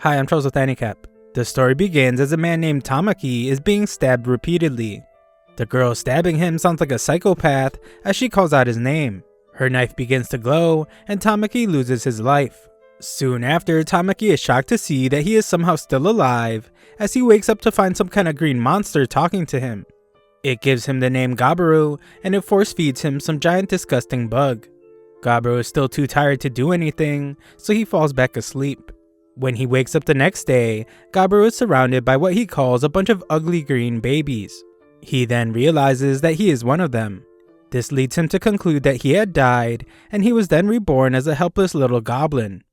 Hi, I'm Charles with AniCap. The story begins as a man named Tamaki is being stabbed repeatedly. The girl stabbing him sounds like a psychopath as she calls out his name. Her knife begins to glow and Tamaki loses his life. Soon after, Tamaki is shocked to see that he is somehow still alive as he wakes up to find some kind of green monster talking to him. It gives him the name Gabaru and it force feeds him some giant disgusting bug. Gabaru is still too tired to do anything, so he falls back asleep. When he wakes up the next day, Gabaru is surrounded by what he calls a bunch of ugly green babies. He then realizes that he is one of them. This leads him to conclude that he had died, and he was then reborn as a helpless little goblin.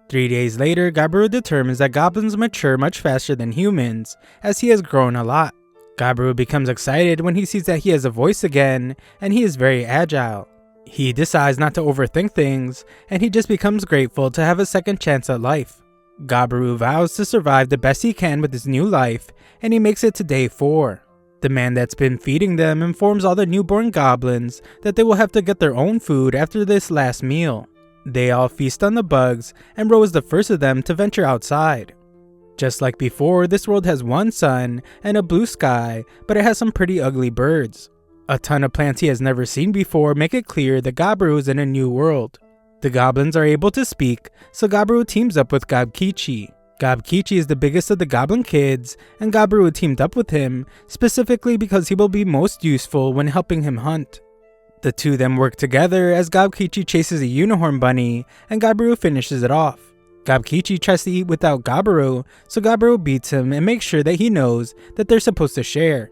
3 days later, Gabaru determines that goblins mature much faster than humans, as he has grown a lot. Gabaru becomes excited when he sees that he has a voice again, and he is very agile. He decides not to overthink things, and he just becomes grateful to have a second chance at life. Gabaru vows to survive the best he can with his new life, and he makes it to day 4. The man that's been feeding them informs all the newborn goblins that they will have to get their own food after this last meal. They all feast on the bugs, and Ro is the first of them to venture outside. Just like before, this world has one sun and a blue sky, but it has some pretty ugly birds. A ton of plants he has never seen before make it clear that Gabaru is in a new world. The goblins are able to speak, so Gabaru teams up with Gobkichi. Gobkichi is the biggest of the goblin kids, and Gabaru teamed up with him, specifically because he will be most useful when helping him hunt. The two of them work together as Gobkichi chases a unicorn bunny, and Gabaru finishes it off. Gobkichi tries to eat without Gabaru, so Gabaru beats him and makes sure that he knows that they're supposed to share.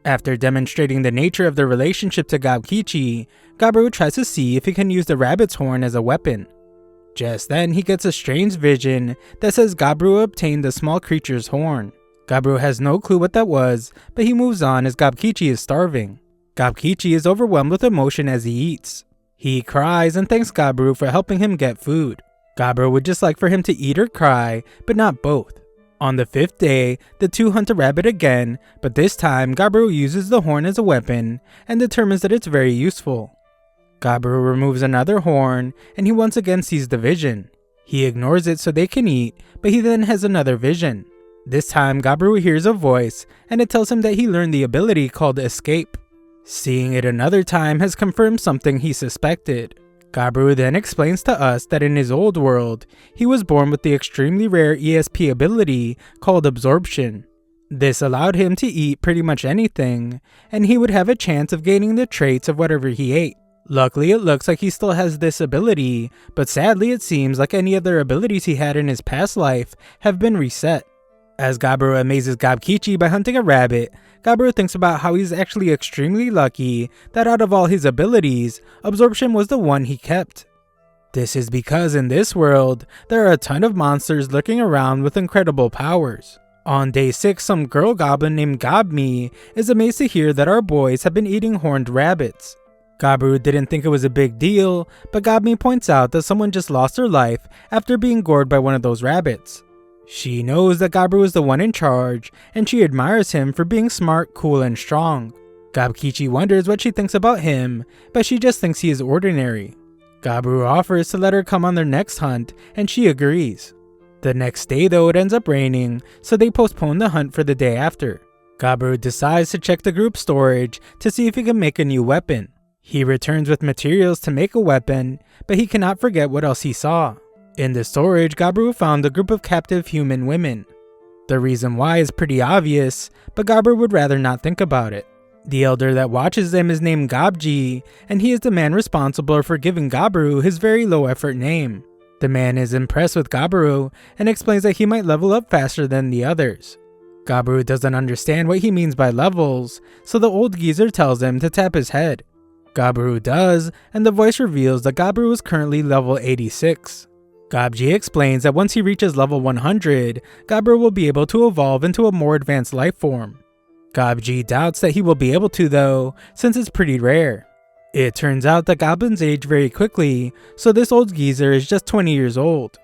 After demonstrating the nature of their relationship to Gobkichi, Gabaru tries to see if he can use the rabbit's horn as a weapon. Just then, he gets a strange vision that says Gabaru obtained the small creature's horn. Gabaru has no clue what that was, but he moves on as Gobkichi is starving. Gobkichi is overwhelmed with emotion as he eats. He cries and thanks Gabaru for helping him get food. Gabaru would just like for him to eat or cry, but not both. On the 5th day, the two hunt a rabbit again, but this time Gabaru uses the horn as a weapon and determines that it's very useful. Gabaru removes another horn and he once again sees the vision. He ignores it so they can eat, but he then has another vision. This time Gabaru hears a voice and it tells him that he learned the ability called escape. Seeing it another time has confirmed something he suspected. Gabaru then explains to us that in his old world, he was born with the extremely rare ESP ability called absorption. This allowed him to eat pretty much anything, and he would have a chance of gaining the traits of whatever he ate. Luckily, it looks like he still has this ability, but sadly it seems like any other abilities he had in his past life have been reset. As Gabaru amazes Gobkichi by hunting a rabbit, Gabaru thinks about how he's actually extremely lucky that out of all his abilities, absorption was the one he kept. This is because in this world, there are a ton of monsters lurking around with incredible powers. On day 6, some girl goblin named Gobmi is amazed to hear that our boys have been eating horned rabbits. Gabaru didn't think it was a big deal, but Gobmi points out that someone just lost her life after being gored by one of those rabbits. She knows that Gabaru is the one in charge, and she admires him for being smart, cool, and strong. Gobkichi wonders what she thinks about him, but she just thinks he is ordinary. Gabaru offers to let her come on their next hunt, and she agrees. The next day though, it ends up raining, so they postpone the hunt for the day after. Gabaru decides to check the group storage to see if he can make a new weapon. He returns with materials to make a weapon, but he cannot forget what else he saw. In the storage, Gabaru found a group of captive human women. The reason why is pretty obvious, but Gabaru would rather not think about it. The elder that watches them is named Gobji, and he is the man responsible for giving Gabaru his very low effort name. The man is impressed with Gabaru and explains that he might level up faster than the others. Gabaru doesn't understand what he means by levels, so the old geezer tells him to tap his head. Gabaru does, and the voice reveals that Gabaru is currently level 86. Gobji explains that once he reaches level 100, Gabaru will be able to evolve into a more advanced life form. Gobji doubts that he will be able to though, since it's pretty rare. It turns out that goblins age very quickly, so this old geezer is just 20 years old.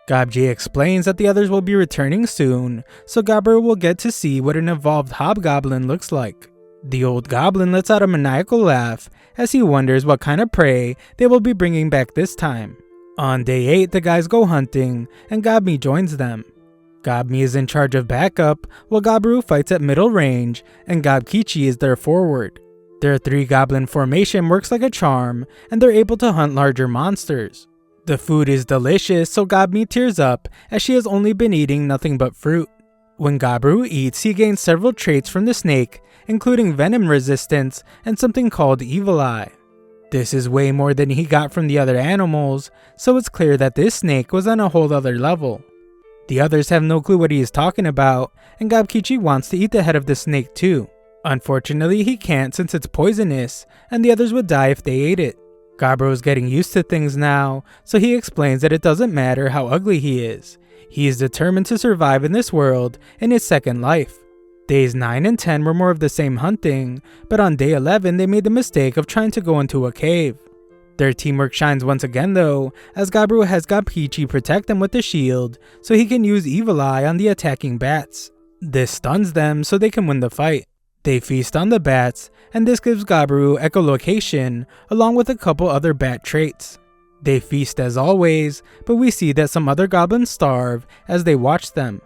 Gobji explains that the others will be returning soon, so Gabaru will get to see what an evolved hobgoblin looks like. The old goblin lets out a maniacal laugh as he wonders what kind of prey they will be bringing back this time. On day 8, the guys go hunting, and Gobmi joins them. Gabmi is in charge of backup, while Gabiru fights at middle range, and Gabkichi is their forward. Their 3-goblin formation works like a charm, and they're able to hunt larger monsters. The food is delicious, so Gabmi tears up, as she has only been eating nothing but fruit. When Gabiru eats, he gains several traits from the snake, including venom resistance and something called Evil Eye. This is way more than he got from the other animals, so it's clear that this snake was on a whole other level. The others have no clue what he is talking about, and Gabkichi wants to eat the head of the snake too. Unfortunately, he can't since it's poisonous, and the others would die if they ate it. Gabiru is getting used to things now, so he explains that it doesn't matter how ugly he is. He is determined to survive in this world in his second life. Days 9 and 10 were more of the same hunting, but on day 11 they made the mistake of trying to go into a cave. Their teamwork shines once again though, as Gabiru has Gabkichi protect them with the shield, so he can use Evil Eye on the attacking bats. This stuns them so they can win the fight. They feast on the bats, and this gives Gabiru echolocation along with a couple other bat traits. They feast as always, but we see that some other goblins starve as they watch them.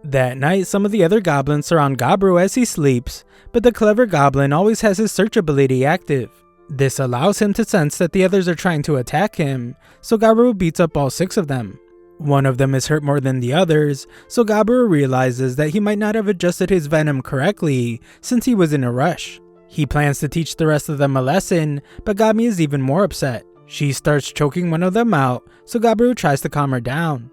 That night, some of the other goblins surround Gabiru as he sleeps, but the clever goblin always has his search ability active. This allows him to sense that the others are trying to attack him, so Gabiru beats up all 6 of them. One of them is hurt more than the others, so Gabiru realizes that he might not have adjusted his venom correctly since he was in a rush. He plans to teach the rest of them a lesson, but Gabmi is even more upset. She starts choking one of them out, so Gabiru tries to calm her down.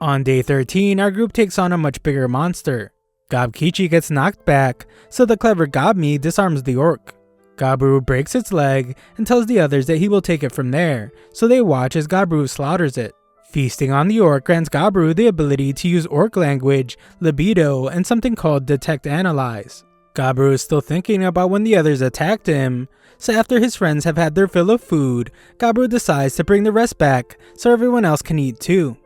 On day 13, our group takes on a much bigger monster. Gabkichi gets knocked back, so the clever Gabmi disarms the orc. Gabiru breaks its leg and tells the others that he will take it from there, so they watch as Gabiru slaughters it. Feasting on the orc grants Gabiru the ability to use orc language, libido, and something called Detect Analyze. Gabiru is still thinking about when the others attacked him, so after his friends have had their fill of food, Gabiru decides to bring the rest back so everyone else can eat too.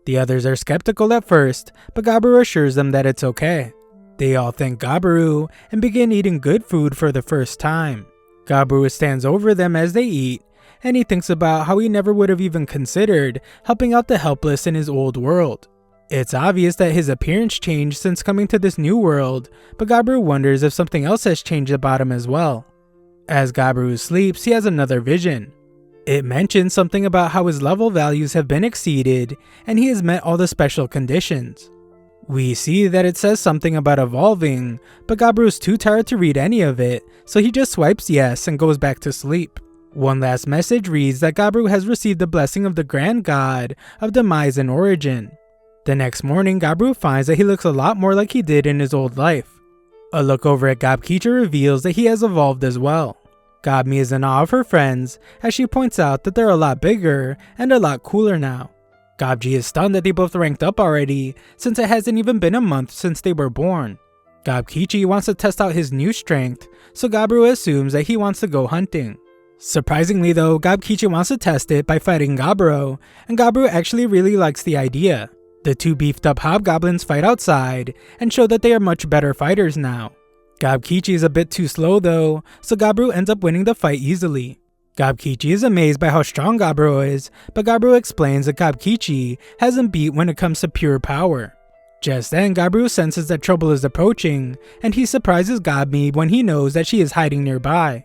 The others are skeptical at first, but Gabiru assures them that it's okay. They all thank Gabiru and begin eating good food for the first time. Gabiru stands over them as they eat, and he thinks about how he never would have even considered helping out the helpless in his old world. It's obvious that his appearance changed since coming to this new world, but Gabiru wonders if something else has changed about him as well. As Gabiru sleeps, he has another vision. It mentions something about how his level values have been exceeded, and he has met all the special conditions. We see that it says something about evolving, but Gabiru is too tired to read any of it, so he just swipes yes and goes back to sleep. One last message reads that Gabiru has received the blessing of the Grand God of Demise and Origin. The next morning, Gabiru finds that he looks a lot more like he did in his old life. A look over at Gabkichi reveals that he has evolved as well. Gabmi is in awe of her friends, as she points out that they're a lot bigger and a lot cooler now. Gabji is stunned that they both ranked up already, since it hasn't even been a month since they were born. Gabkichi wants to test out his new strength, so Gabiru assumes that he wants to go hunting. Surprisingly though, Gabkichi wants to test it by fighting Gabiru, and Gabiru actually really likes the idea. The 2 beefed up hobgoblins fight outside, and show that they are much better fighters now. Gabkichi is a bit too slow though, so Gabiru ends up winning the fight easily. Gabkichi is amazed by how strong Gabiru is, but Gabiru explains that Gabkichi hasn't beat when it comes to pure power. Just then, Gabiru senses that trouble is approaching, and he surprises Gabmi when he knows that she is hiding nearby.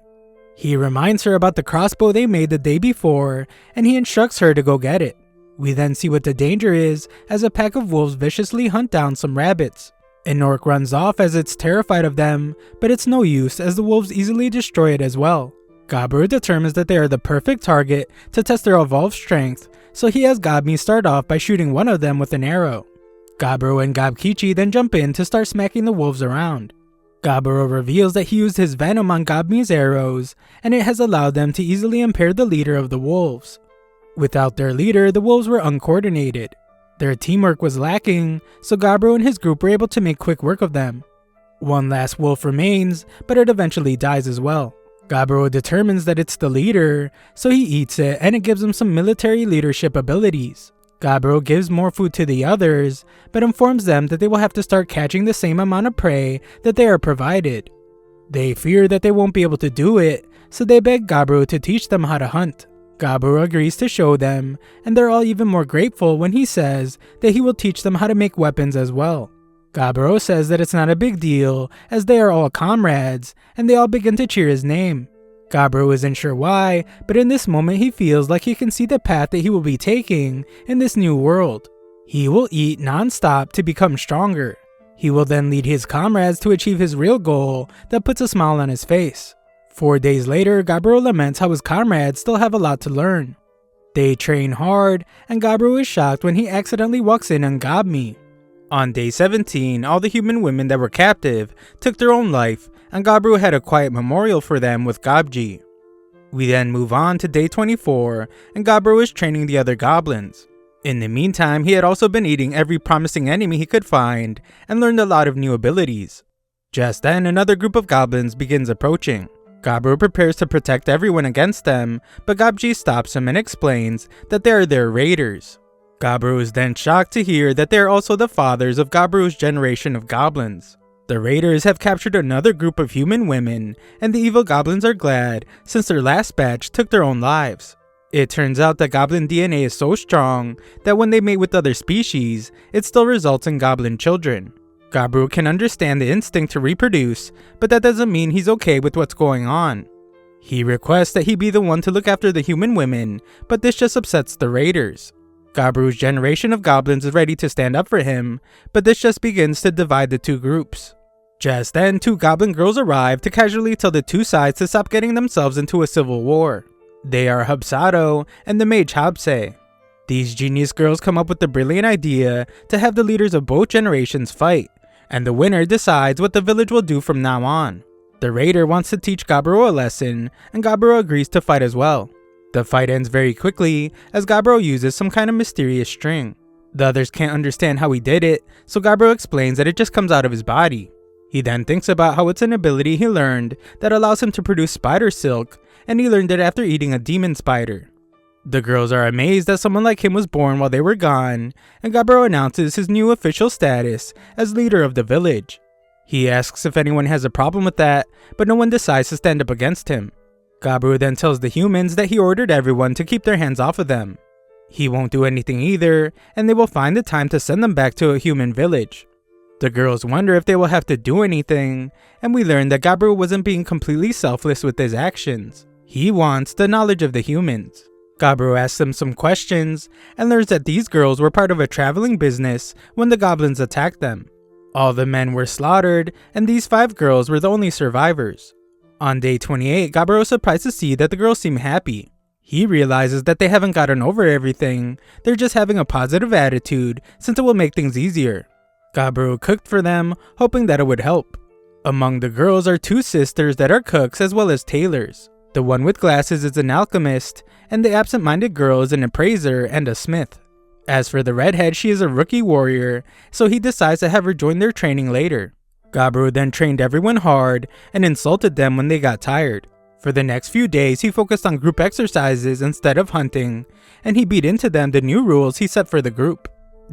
He reminds her about the crossbow they made the day before, and he instructs her to go get it. We then see what the danger is as a pack of wolves viciously hunt down some rabbits. An orc runs off as it's terrified of them, but it's no use as the wolves easily destroy it as well. Gabiru determines that they are the perfect target to test their evolved strength, so he has Gabmi start off by shooting one of them with an arrow. Gabiru and Gabkichi then jump in to start smacking the wolves around. Gabiru reveals that he used his venom on Gabmi's arrows, and it has allowed them to easily impair the leader of the wolves. Without their leader, the wolves were uncoordinated. Their teamwork was lacking, so Gabiru and his group were able to make quick work of them. One last wolf remains, but it eventually dies as well. Gabiru determines that it's the leader, so he eats it and it gives him some military leadership abilities. Gabiru gives more food to the others, but informs them that they will have to start catching the same amount of prey that they are provided. They fear that they won't be able to do it, so they beg Gabiru to teach them how to hunt. Gabiru agrees to show them, and they're all even more grateful when he says that he will teach them how to make weapons as well. Gabiru says that it's not a big deal as they are all comrades, and they all begin to cheer his name. Gabiru isn't sure why, but in this moment he feels like he can see the path that he will be taking in this new world. He will eat non-stop to become stronger. He will then lead his comrades to achieve his real goal that puts a smile on his face. 4 days later, Gabiru laments how his comrades still have a lot to learn. They train hard, and Gabiru is shocked when he accidentally walks in on Gabmi. On day 17, all the human women that were captive took their own life, and Gabiru had a quiet memorial for them with Gabji. We then move on to day 24, and Gabiru is training the other goblins. In the meantime, he had also been eating every promising enemy he could find, and learned a lot of new abilities. Just then, another group of goblins begins approaching. Gabiru prepares to protect everyone against them, but Gabji stops him and explains that they are their raiders. Gabiru is then shocked to hear that they are also the fathers of Gabiru's generation of goblins. The raiders have captured another group of human women, and the evil goblins are glad since their last batch took their own lives. It turns out that goblin DNA is so strong that when they mate with other species, it still results in goblin children. Gabiru can understand the instinct to reproduce, but that doesn't mean he's okay with what's going on. He requests that he be the one to look after the human women, but this just upsets the raiders. Gabiru's generation of goblins is ready to stand up for him, but this just begins to divide the two groups. Just then, 2 goblin girls arrive to casually tell the two sides to stop getting themselves into a civil war. They are Hubsato and the mage Habse. These genius girls come up with the brilliant idea to have the leaders of both generations fight, and the winner decides what the village will do from now on. The raider wants to teach Gabiru a lesson, and Gabiru agrees to fight as well. The fight ends very quickly as Gabiru uses some kind of mysterious string. The others can't understand how he did it, so Gabiru explains that it just comes out of his body. He then thinks about how it's an ability he learned that allows him to produce spider silk, and he learned it after eating a demon spider. The girls are amazed that someone like him was born while they were gone, and Gabiru announces his new official status as leader of the village. He asks if anyone has a problem with that, but no one decides to stand up against him. Gabiru then tells the humans that he ordered everyone to keep their hands off of them. He won't do anything either, and they will find the time to send them back to a human village. The girls wonder if they will have to do anything, and we learn that Gabiru wasn't being completely selfless with his actions. He wants the knowledge of the humans. Gabiru asks them some questions, and learns that these girls were part of a traveling business when the goblins attacked them. All the men were slaughtered, and these 5 girls were the only survivors. On day 28, Gabiru is surprised to see that the girls seem happy. He realizes that they haven't gotten over everything, they're just having a positive attitude since it will make things easier. Gabiru cooked for them, hoping that it would help. Among the girls are 2 sisters that are cooks as well as tailors. The one with glasses is an alchemist, and the absent-minded girl is an appraiser and a smith. As for the redhead, she is a rookie warrior, so he decides to have her join their training later. Gabiru then trained everyone hard and insulted them when they got tired. For the next few days, he focused on group exercises instead of hunting, and he beat into them the new rules he set for the group.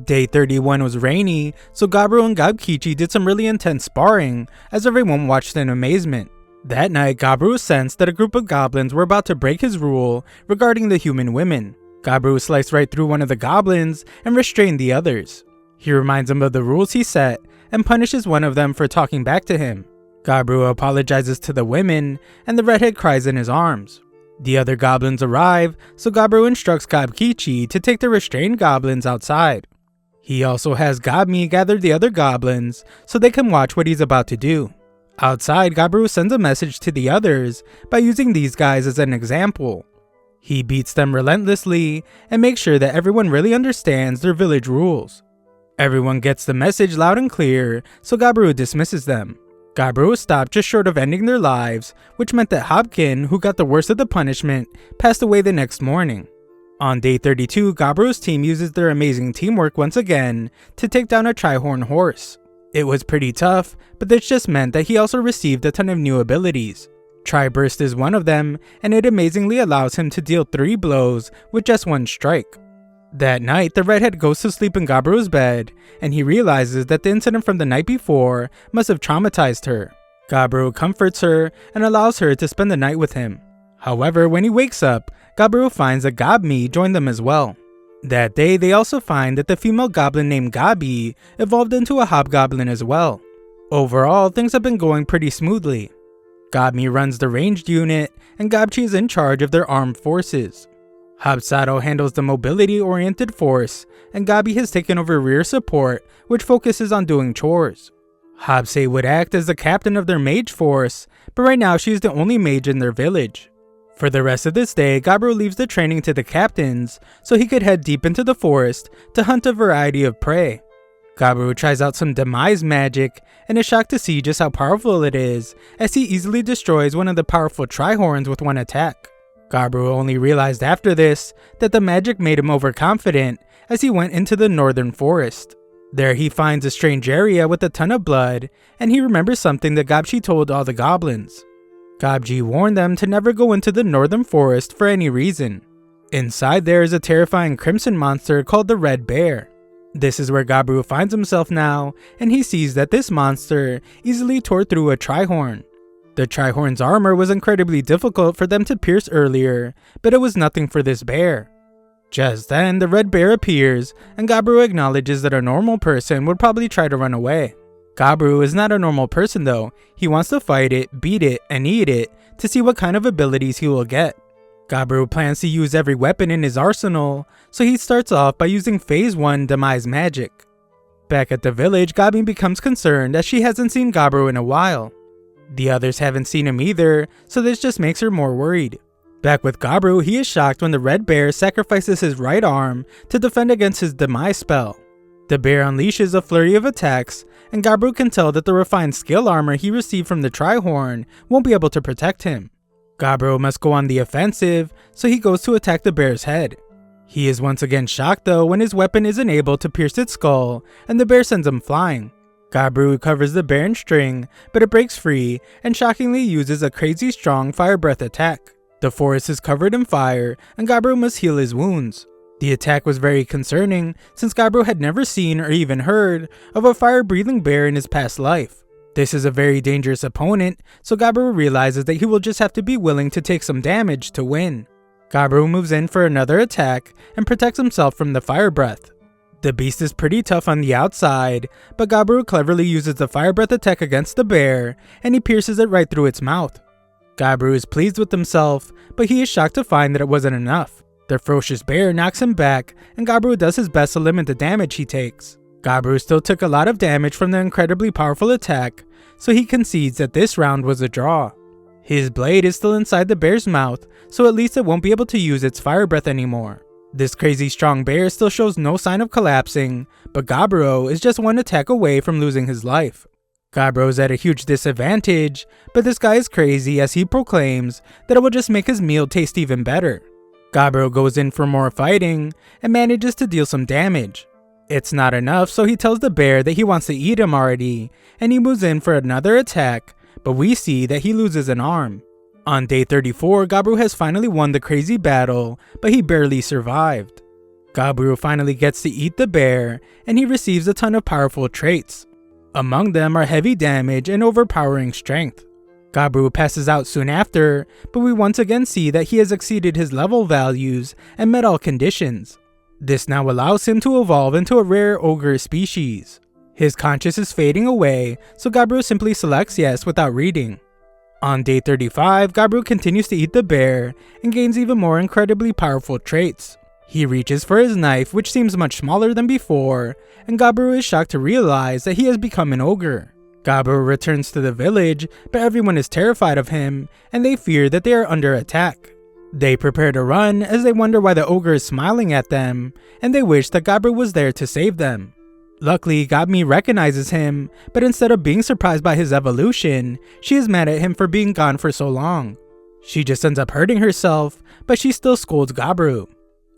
Day 31 was rainy, so Gabiru and Gabkichi did some really intense sparring as everyone watched in amazement. That night, Gabiru sensed that a group of goblins were about to break his rule regarding the human women. Gabiru sliced right through one of the goblins and restrained the others. He reminds them of the rules he set and punishes one of them for talking back to him. Gabiru apologizes to the women, and the redhead cries in his arms. The other goblins arrive, so Gabiru instructs Gabkichi to take the restrained goblins outside. He also has Gabmi gather the other goblins so they can watch what he's about to do. Outside, Gabiru sends a message to the others by using these guys as an example. He beats them relentlessly and makes sure that everyone really understands their village rules. Everyone gets the message loud and clear, so Gabiru dismisses them. Gabiru stopped just short of ending their lives, which meant that Hobkin, who got the worst of the punishment, passed away the next morning. On day 32, Gabiru's team uses their amazing teamwork once again to take down a Trihorn horse. It was pretty tough, but this just meant that he also received a ton of new abilities. Tri-Burst is one of them, and it amazingly allows him to deal 3 blows with just 1 strike. That night, the redhead goes to sleep in Gabiru's bed, and he realizes that the incident from the night before must have traumatized her. Gabiru comforts her and allows her to spend the night with him. However, when he wakes up, Gabiru finds that Gobmi joined them as well. That day, they also find that the female goblin named Gabi evolved into a hobgoblin as well. Overall, things have been going pretty smoothly. Gobmi runs the ranged unit, and Gobchi is in charge of their armed forces. Hobsato handles the mobility-oriented force, and Gabi has taken over rear support, which focuses on doing chores. Hobse would act as the captain of their mage force, but right now she is the only mage in their village. For the rest of this day, Gabiru leaves the training to the captains, so he could head deep into the forest to hunt a variety of prey. Gabiru tries out some demise magic, and is shocked to see just how powerful it is, as he easily destroys one of the powerful Trihorns with one attack. Gabiru only realized after this that the magic made him overconfident as he went into the northern forest. There he finds a strange area with a ton of blood, and he remembers something that Gobchi told all the goblins. Gobchi warned them to never go into the northern forest for any reason. Inside there is a terrifying crimson monster called the Red Bear. This is where Gabiru finds himself now, and he sees that this monster easily tore through a Trihorn. The Trihorn's armor was incredibly difficult for them to pierce earlier, but it was nothing for this bear. Just then, the Red Bear appears, and Gabiru acknowledges that a normal person would probably try to run away. Gabiru is not a normal person though. He wants to fight it, beat it, and eat it to see what kind of abilities he will get. Gabiru plans to use every weapon in his arsenal, so he starts off by using Phase 1 Demise Magic. Back at the village, Gabi becomes concerned as she hasn't seen Gabiru in a while. The others haven't seen him either, so this just makes her more worried. Back with Gabiru, he is shocked when the Red Bear sacrifices his right arm to defend against his Demise spell. The bear unleashes a flurry of attacks, and Gabiru can tell that the refined skill armor he received from the Trihorn won't be able to protect him. Gabiru must go on the offensive, so he goes to attack the bear's head. He is once again shocked though when his weapon isn't able to pierce its skull, and the bear sends him flying. Gabiru covers the bear in string, but it breaks free and shockingly uses a crazy strong fire breath attack. The forest is covered in fire, and Gabiru must heal his wounds. The attack was very concerning, since Gabiru had never seen or even heard of a fire-breathing bear in his past life. This is a very dangerous opponent, so Gabiru realizes that he will just have to be willing to take some damage to win. Gabiru moves in for another attack and protects himself from the fire breath. The beast is pretty tough on the outside, but Gabiru cleverly uses the fire breath attack against the bear, and he pierces it right through its mouth. Gabiru is pleased with himself, but he is shocked to find that it wasn't enough. The ferocious bear knocks him back, and Gabiru does his best to limit the damage he takes. Gabiru still took a lot of damage from the incredibly powerful attack, so he concedes that this round was a draw. His blade is still inside the bear's mouth, so at least it won't be able to use its fire breath anymore. This crazy strong bear still shows no sign of collapsing, but Gabiru is just one attack away from losing his life. Gabiru is at a huge disadvantage, but this guy is crazy as he proclaims that it will just make his meal taste even better. Gabiru goes in for more fighting and manages to deal some damage. It's not enough, so he tells the bear that he wants to eat him already, and he moves in for another attack, but we see that he loses an arm. On day 34, Gabiru has finally won the crazy battle, but he barely survived. Gabiru finally gets to eat the bear, and he receives a ton of powerful traits. Among them are heavy damage and overpowering strength. Gabiru passes out soon after, but we once again see that he has exceeded his level values and met all conditions. This now allows him to evolve into a rare ogre species. His conscience is fading away, so Gabiru simply selects yes without reading. On day 35, Gabiru continues to eat the bear and gains even more incredibly powerful traits. He reaches for his knife, which seems much smaller than before, and Gabiru is shocked to realize that he has become an ogre. Gabiru returns to the village, but everyone is terrified of him, and they fear that they are under attack. They prepare to run as they wonder why the ogre is smiling at them, and they wish that Gabiru was there to save them. Luckily, Gobmi recognizes him, but instead of being surprised by his evolution, she is mad at him for being gone for so long. She just ends up hurting herself, but she still scolds Gabiru.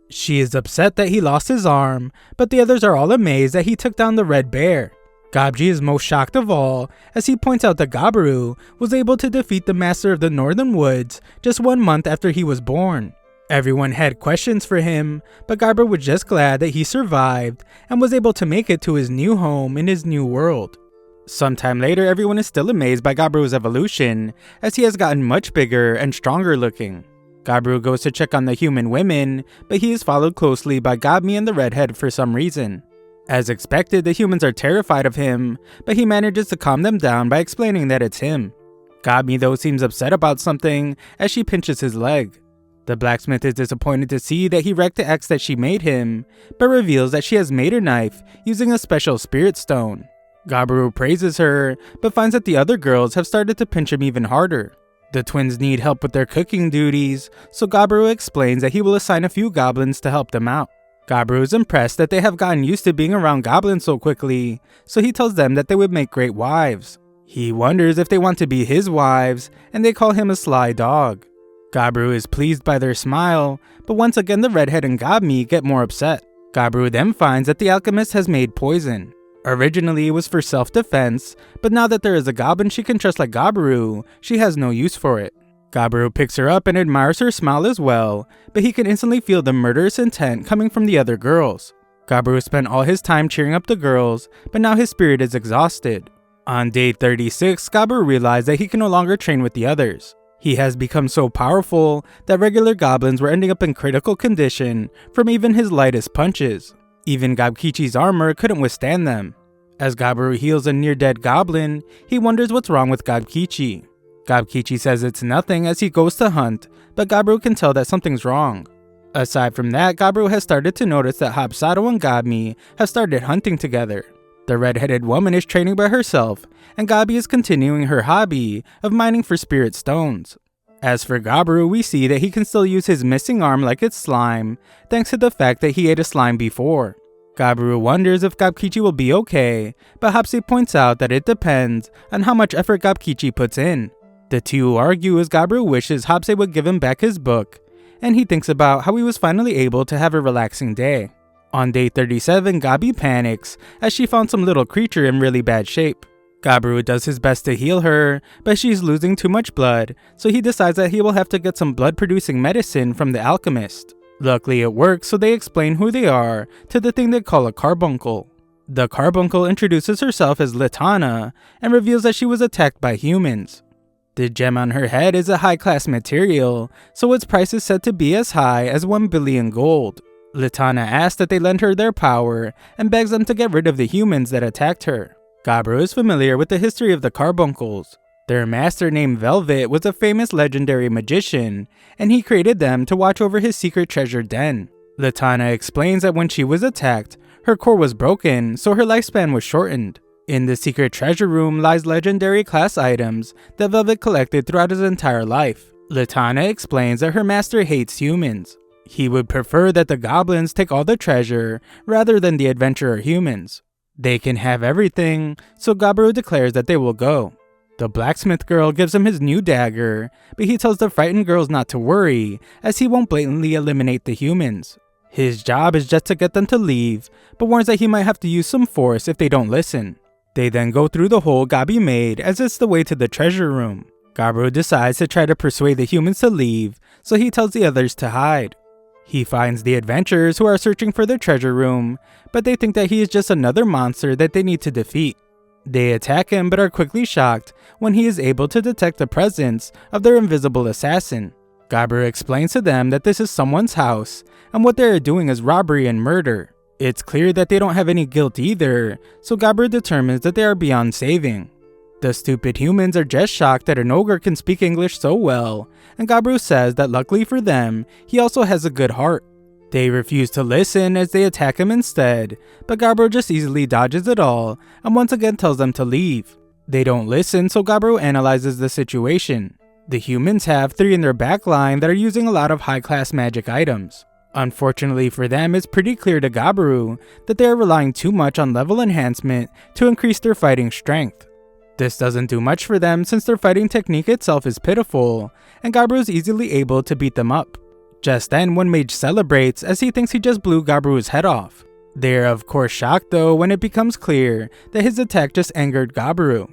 She is upset that he lost his arm, but the others are all amazed that he took down the Red Bear. Gobji is most shocked of all, as he points out that Gabiru was able to defeat the Master of the Northern Woods just 1 month after he was born. Everyone had questions for him, but Gabiru was just glad that he survived and was able to make it to his new home in his new world. Sometime later, everyone is still amazed by Gabiru's evolution, as he has gotten much bigger and stronger looking. Gabiru goes to check on the human women, but he is followed closely by Gabmi and the redhead for some reason. As expected, the humans are terrified of him, but he manages to calm them down by explaining that it's him. Gabmi though seems upset about something as she pinches his leg. The blacksmith is disappointed to see that he wrecked the axe that she made him, but reveals that she has made her knife using a special spirit stone. Gabiru praises her, but finds that the other girls have started to pinch him even harder. The twins need help with their cooking duties, so Gabiru explains that he will assign a few goblins to help them out. Gabiru is impressed that they have gotten used to being around goblins so quickly, so he tells them that they would make great wives. He wonders if they want to be his wives, and they call him a sly dog. Gabiru is pleased by their smile, but once again the redhead and Gabmi get more upset. Gabiru then finds that the alchemist has made poison. Originally it was for self-defense, but now that there is a goblin she can trust like Gabiru, she has no use for it. Gabiru picks her up and admires her smile as well, but he can instantly feel the murderous intent coming from the other girls. Gabiru spent all his time cheering up the girls, but now his spirit is exhausted. On day 36, Gabiru realized that he can no longer train with the others. He has become so powerful that regular goblins were ending up in critical condition from even his lightest punches. Even Gabkichi's armor couldn't withstand them. As Gabiru heals a near-dead goblin, he wonders what's wrong with Gabkichi. Gabkichi says it's nothing as he goes to hunt, but Gabiru can tell that something's wrong. Aside from that, Gabiru has started to notice that Hapsado and Gabmi have started hunting together. The red-headed woman is training by herself, and Gabi is continuing her hobby of mining for spirit stones. As for Gabiru, we see that he can still use his missing arm like it's slime, thanks to the fact that he ate a slime before. Gabiru wonders if Gabkichi will be okay, but Hapsi points out that it depends on how much effort Gabkichi puts in. The two argue as Gabiru wishes Hapsi would give him back his book, and he thinks about how he was finally able to have a relaxing day. On day 37, Gabi panics as she found some little creature in really bad shape. Gabiru does his best to heal her, but she's losing too much blood, so he decides that he will have to get some blood-producing medicine from the alchemist. Luckily it works, so they explain who they are to the thing they call a carbuncle. The carbuncle introduces herself as Litana and reveals that she was attacked by humans. The gem on her head is a high-class material, so its price is said to be as high as 1 billion gold. Litana asks that they lend her their power and begs them to get rid of the humans that attacked her. Gabiru is familiar with the history of the carbuncles. Their master named Velvet was a famous legendary magician, and he created them to watch over his secret treasure den. Litana explains that when she was attacked, her core was broken, so her lifespan was shortened. In the secret treasure room lies legendary class items that Velvet collected throughout his entire life. Litana explains that her master hates humans. He would prefer that the goblins take all the treasure rather than the adventurer humans. They can have everything, so Gabiru declares that they will go. The blacksmith girl gives him his new dagger, but he tells the frightened girls not to worry, as he won't blatantly eliminate the humans. His job is just to get them to leave, but warns that he might have to use some force if they don't listen. They then go through the hole Gabi made as it's the way to the treasure room. Gabiru decides to try to persuade the humans to leave, so he tells the others to hide. He finds the adventurers who are searching for the treasure room, but they think that he is just another monster that they need to defeat. They attack him but are quickly shocked when he is able to detect the presence of their invisible assassin. Gabiru explains to them that this is someone's house, and what they are doing is robbery and murder. It's clear that they don't have any guilt either, so Gabiru determines that they are beyond saving. The stupid humans are just shocked that an ogre can speak English so well, and Gabiru says that luckily for them, he also has a good heart. They refuse to listen as they attack him instead, but Gabiru just easily dodges it all and once again tells them to leave. They don't listen, so Gabiru analyzes the situation. The humans have 3 in their backline that are using a lot of high-class magic items. Unfortunately for them, it's pretty clear to Gabiru that they are relying too much on level enhancement to increase their fighting strength. This doesn't do much for them since their fighting technique itself is pitiful, and Gabiru is easily able to beat them up. Just then, one mage celebrates as he thinks he just blew Gabiru's head off. They are of course shocked though when it becomes clear that his attack just angered Gabiru.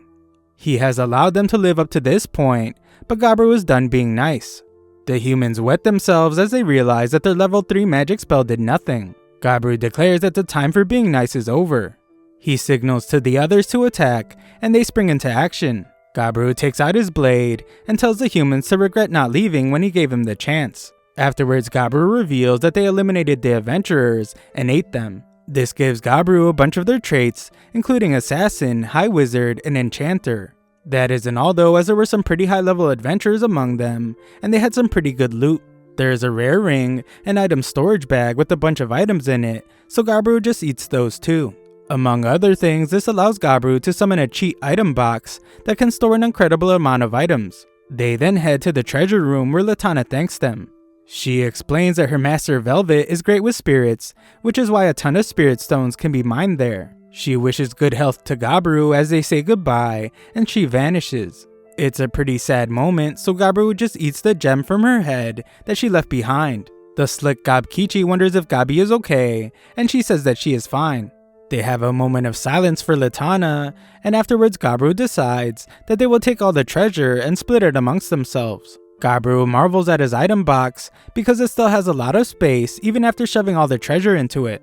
He has allowed them to live up to this point, but Gabiru is done being nice. The humans wet themselves as they realize that their level 3 magic spell did nothing. Gabiru declares that the time for being nice is over. He signals to the others to attack, and they spring into action. Gabru takes out his blade and tells the humans to regret not leaving when he gave him the chance. Afterwards, Gabru reveals that they eliminated the adventurers and ate them. This gives Gabru a bunch of their traits, including Assassin, High Wizard, and Enchanter. That isn't all though, as there were some pretty high level adventurers among them, and they had some pretty good loot. There is a rare ring, an item storage bag with a bunch of items in it, so Gabru just eats those too. Among other things, this allows Gabru to summon a cheat item box that can store an incredible amount of items. They then head to the treasure room where Latana thanks them. She explains that her master Velvet is great with spirits, which is why a ton of spirit stones can be mined there. She wishes good health to Gabru as they say goodbye, and she vanishes. It's a pretty sad moment, so Gabru just eats the gem from her head that she left behind. The slick Gabkichi wonders if Gabi is okay, and she says that she is fine. They have a moment of silence for Latana, and afterwards Gabru decides that they will take all the treasure and split it amongst themselves. Gabru marvels at his item box because it still has a lot of space even after shoving all the treasure into it.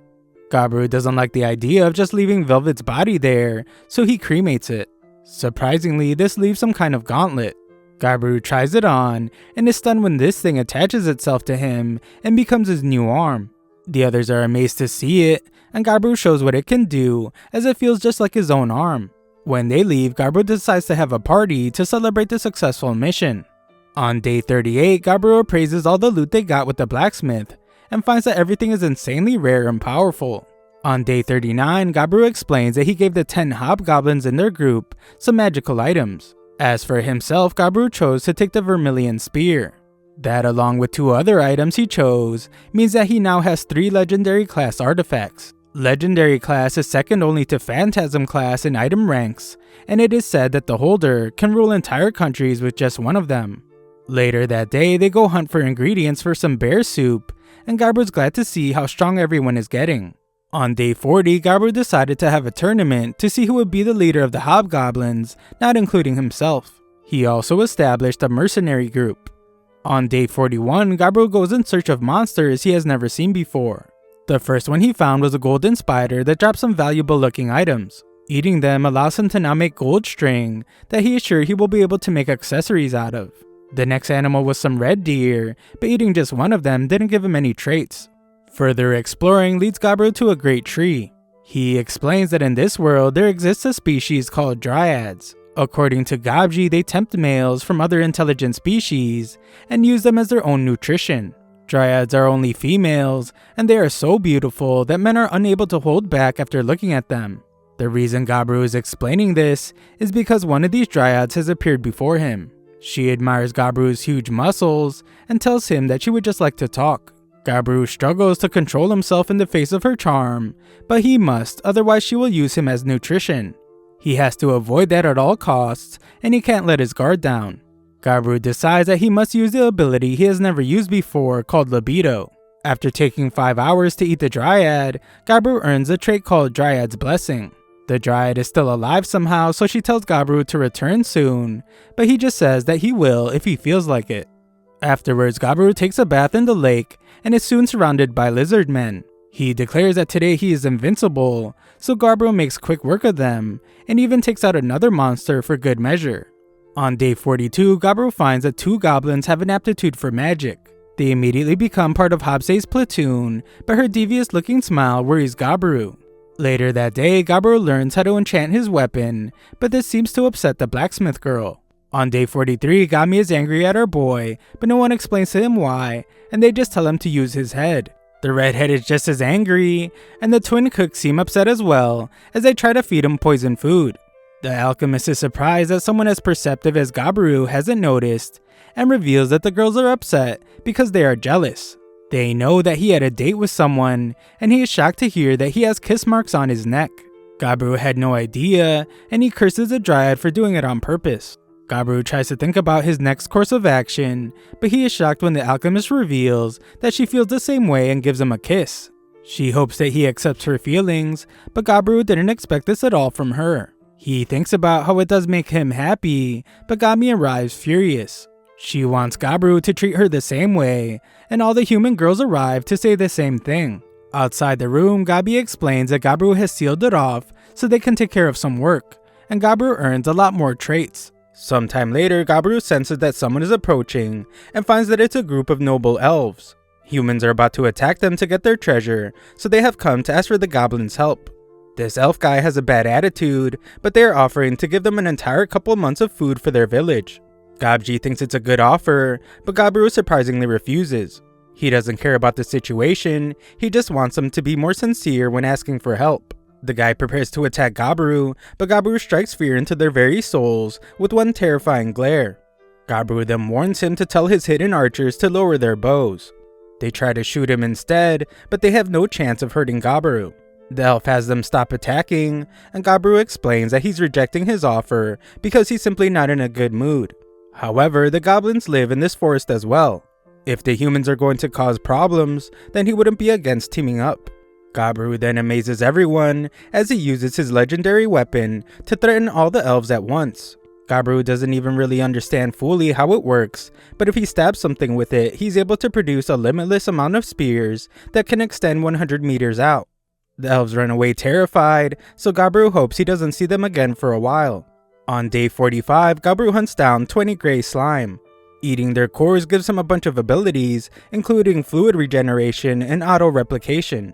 Gabru doesn't like the idea of just leaving Velvet's body there, so he cremates it. Surprisingly, this leaves some kind of gauntlet. Gabru tries it on and is stunned when this thing attaches itself to him and becomes his new arm. The others are amazed to see it, and Gabru shows what it can do as it feels just like his own arm. When they leave, Gabru decides to have a party to celebrate the successful mission. On day 38, Gabru appraises all the loot they got with the blacksmith and finds that everything is insanely rare and powerful. On day 39, Gabru explains that he gave the 10 hobgoblins in their group some magical items. As for himself, Gabru chose to take the Vermilion Spear. That, along with 2 other items he chose, means that he now has 3 legendary class artifacts. Legendary class is second only to Phantasm class in item ranks, and it is said that the holder can rule entire countries with just one of them. Later that day, they go hunt for ingredients for some bear soup, and Gabru's glad to see how strong everyone is getting. On day 40, Gabru decided to have a tournament to see who would be the leader of the hobgoblins, not including himself. He also established a mercenary group. On day 41, Gabru goes in search of monsters he has never seen before. The first one he found was a golden spider that dropped some valuable looking items. Eating them allows him to now make gold string that he is sure he will be able to make accessories out of. The next animal was some red deer, but eating just one of them didn't give him any traits. Further exploring leads Gabru to a great tree. He explains that in this world there exists a species called dryads. According to Gabji, they tempt males from other intelligent species and use them as their own nutrition. Dryads are only females, and they are so beautiful that men are unable to hold back after looking at them. The reason Gabru is explaining this is because one of these dryads has appeared before him. She admires Gabru's huge muscles and tells him that she would just like to talk. Gabru struggles to control himself in the face of her charm, but he must, otherwise she will use him as nutrition. He has to avoid that at all costs, and he can't let his guard down. Gabru decides that he must use the ability he has never used before called Libido. After taking 5 hours to eat the dryad, Gabru earns a trait called Dryad's Blessing. The dryad is still alive somehow, so she tells Gabru to return soon, but he just says that he will if he feels like it. Afterwards, Gabru takes a bath in the lake and is soon surrounded by lizard men. He declares that today he is invincible, so Gabru makes quick work of them, and even takes out another monster for good measure. On day 42, Gabru finds that 2 goblins have an aptitude for magic. They immediately become part of Hobsei's platoon, but her devious looking smile worries Gabru. Later that day, Gabru learns how to enchant his weapon, but this seems to upset the blacksmith girl. On day 43, Gami is angry at her boy, but no one explains to him why, and they just tell him to use his head. The redhead is just as angry, and the twin cooks seem upset as well, as they try to feed him poison food. The alchemist is surprised that someone as perceptive as Gabru hasn't noticed, and reveals that the girls are upset because they are jealous. They know that he had a date with someone, and he is shocked to hear that he has kiss marks on his neck. Gabru had no idea, and he curses the dryad for doing it on purpose. Gabru tries to think about his next course of action, but he is shocked when the alchemist reveals that she feels the same way and gives him a kiss. She hopes that he accepts her feelings, but Gabru didn't expect this at all from her. He thinks about how it does make him happy, but Gami arrives furious. She wants Gabru to treat her the same way, and all the human girls arrive to say the same thing. Outside the room, Gabi explains that Gabru has sealed it off so they can take care of some work, and Gabru earns a lot more traits. Sometime later, Gabiru senses that someone is approaching and finds that it's a group of noble elves. Humans are about to attack them to get their treasure, so they have come to ask for the goblins' help. This elf guy has a bad attitude, but they are offering to give them an entire couple months of food for their village. Gabji thinks it's a good offer, but Gabiru surprisingly refuses. He doesn't care about the situation, he just wants them to be more sincere when asking for help. The guy prepares to attack Gabiru, but Gabiru strikes fear into their very souls with one terrifying glare. Gabiru then warns him to tell his hidden archers to lower their bows. They try to shoot him instead, but they have no chance of hurting Gabiru. The elf has them stop attacking, and Gabiru explains that he's rejecting his offer because he's simply not in a good mood. However, the goblins live in this forest as well. If the humans are going to cause problems, then he wouldn't be against teaming up. Gabiru then amazes everyone as he uses his legendary weapon to threaten all the elves at once. Gabiru doesn't even really understand fully how it works, but if he stabs something with it, he's able to produce a limitless amount of spears that can extend 100 meters out. The elves run away terrified, so Gabiru hopes he doesn't see them again for a while. On day 45, Gabiru hunts down 20 gray slime. Eating their cores gives him a bunch of abilities, including fluid regeneration and auto-replication.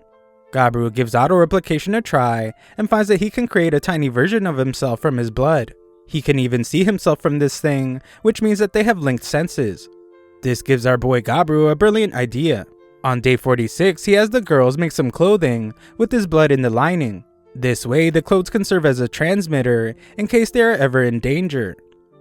Gabiru gives auto-replication a try and finds that he can create a tiny version of himself from his blood. He can even see himself from this thing, which means that they have linked senses. This gives our boy Gabiru a brilliant idea. On day 46, he has the girls make some clothing with his blood in the lining. This way, the clothes can serve as a transmitter in case they are ever in danger.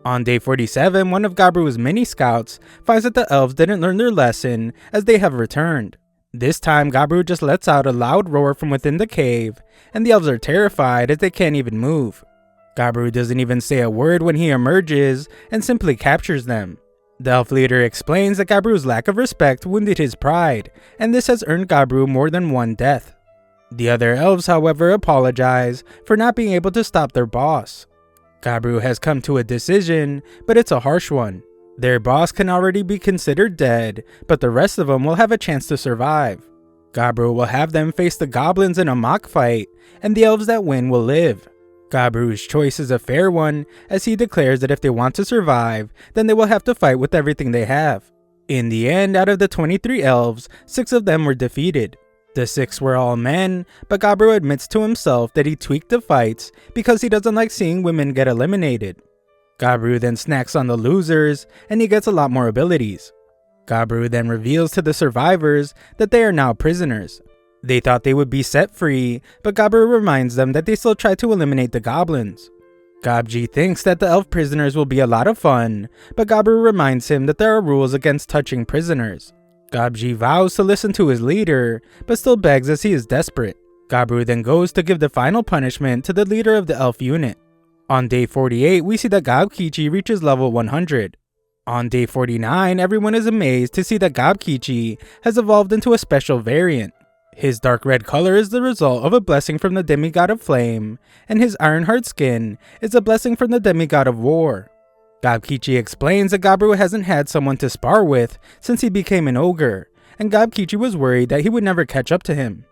On day 47, one of Gabiru's mini scouts finds that the elves didn't learn their lesson as they have returned. This time, Gabiru just lets out a loud roar from within the cave, and the elves are terrified as they can't even move. Gabiru doesn't even say a word when he emerges and simply captures them. The elf leader explains that Gabiru's lack of respect wounded his pride, and this has earned Gabiru more than one death. The other elves, however, apologize for not being able to stop their boss. Gabiru has come to a decision, but it's a harsh one. Their boss can already be considered dead, but the rest of them will have a chance to survive. Gabiru will have them face the goblins in a mock fight, and the elves that win will live. Gabiru's choice is a fair one, as he declares that if they want to survive, then they will have to fight with everything they have. In the end, out of the 23 elves, 6 of them were defeated. The 6 were all men, but Gabiru admits to himself that he tweaked the fights because he doesn't like seeing women get eliminated. Gabiru then snacks on the losers, and he gets a lot more abilities. Gabiru then reveals to the survivors that they are now prisoners. They thought they would be set free, but Gabiru reminds them that they still try to eliminate the goblins. Gabji thinks that the elf prisoners will be a lot of fun, but Gabiru reminds him that there are rules against touching prisoners. Gabji vows to listen to his leader, but still begs as he is desperate. Gabiru then goes to give the final punishment to the leader of the elf unit. On day 48, we see that Gabkichi reaches level 100. On day 49, everyone is amazed to see that Gabkichi has evolved into a special variant. His dark red color is the result of a blessing from the demigod of flame, and his iron-hard skin is a blessing from the demigod of war. Gabkichi explains that Gabiru hasn't had someone to spar with since he became an ogre, and Gabkichi was worried that he would never catch up to him.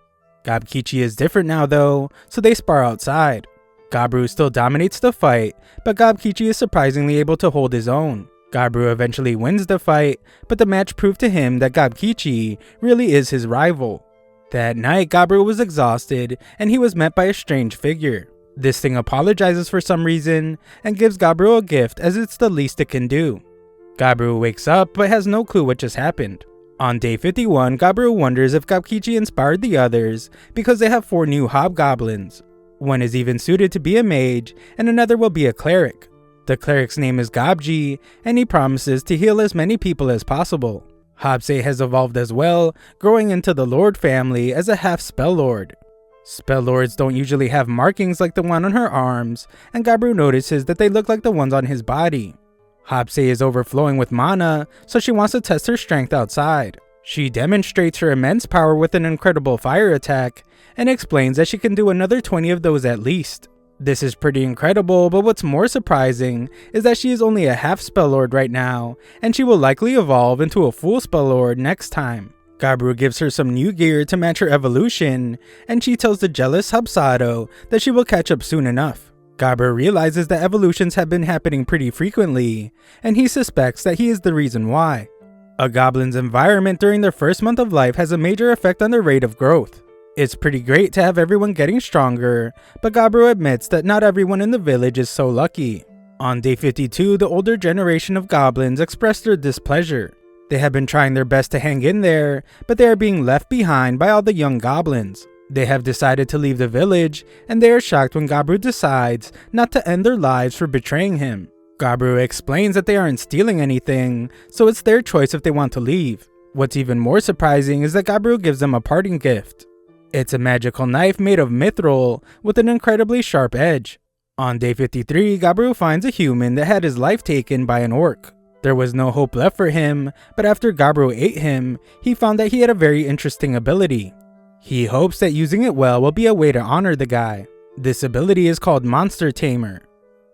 Gabkichi is different now though, so they spar outside. Gabiru still dominates the fight, but Gabkichi is surprisingly able to hold his own. Gabiru eventually wins the fight, but the match proved to him that Gabkichi really is his rival. That night, Gabiru was exhausted, and he was met by a strange figure. This thing apologizes for some reason, and gives Gabiru a gift as it's the least it can do. Gabiru wakes up, but has no clue what just happened. On day 51, Gabiru wonders if Gabkichi inspired the others, because they have 4 new hobgoblins. One is even suited to be a mage, and another will be a cleric. The cleric's name is Gabji, and he promises to heal as many people as possible. Hobse has evolved as well, growing into the Lord family as a half spell lord. Spell lords don't usually have markings like the one on her arms, and Gabiru notices that they look like the ones on his body. Hobse is overflowing with mana, so she wants to test her strength outside. She demonstrates her immense power with an incredible fire attack, and explains that she can do another 20 of those at least. This is pretty incredible, but what's more surprising is that she is only a half spellord right now, and she will likely evolve into a full spellord next time. Gabiru gives her some new gear to match her evolution, and she tells the jealous Hubsado that she will catch up soon enough. Gabru realizes that evolutions have been happening pretty frequently, and he suspects that he is the reason why. A goblin's environment during their first month of life has a major effect on their rate of growth. It's pretty great to have everyone getting stronger, but Gabru admits that not everyone in the village is so lucky. On day 52, the older generation of goblins expressed their displeasure. They have been trying their best to hang in there, but they are being left behind by all the young goblins. They have decided to leave the village, and they are shocked when Gabru decides not to end their lives for betraying him. Gabru explains that they aren't stealing anything, so it's their choice if they want to leave. What's even more surprising is that Gabru gives them a parting gift. It's a magical knife made of mithril with an incredibly sharp edge. On day 53, Gabru finds a human that had his life taken by an orc. There was no hope left for him, but after Gabru ate him, he found that he had a very interesting ability. He hopes that using it well will be a way to honor the guy. This ability is called Monster Tamer.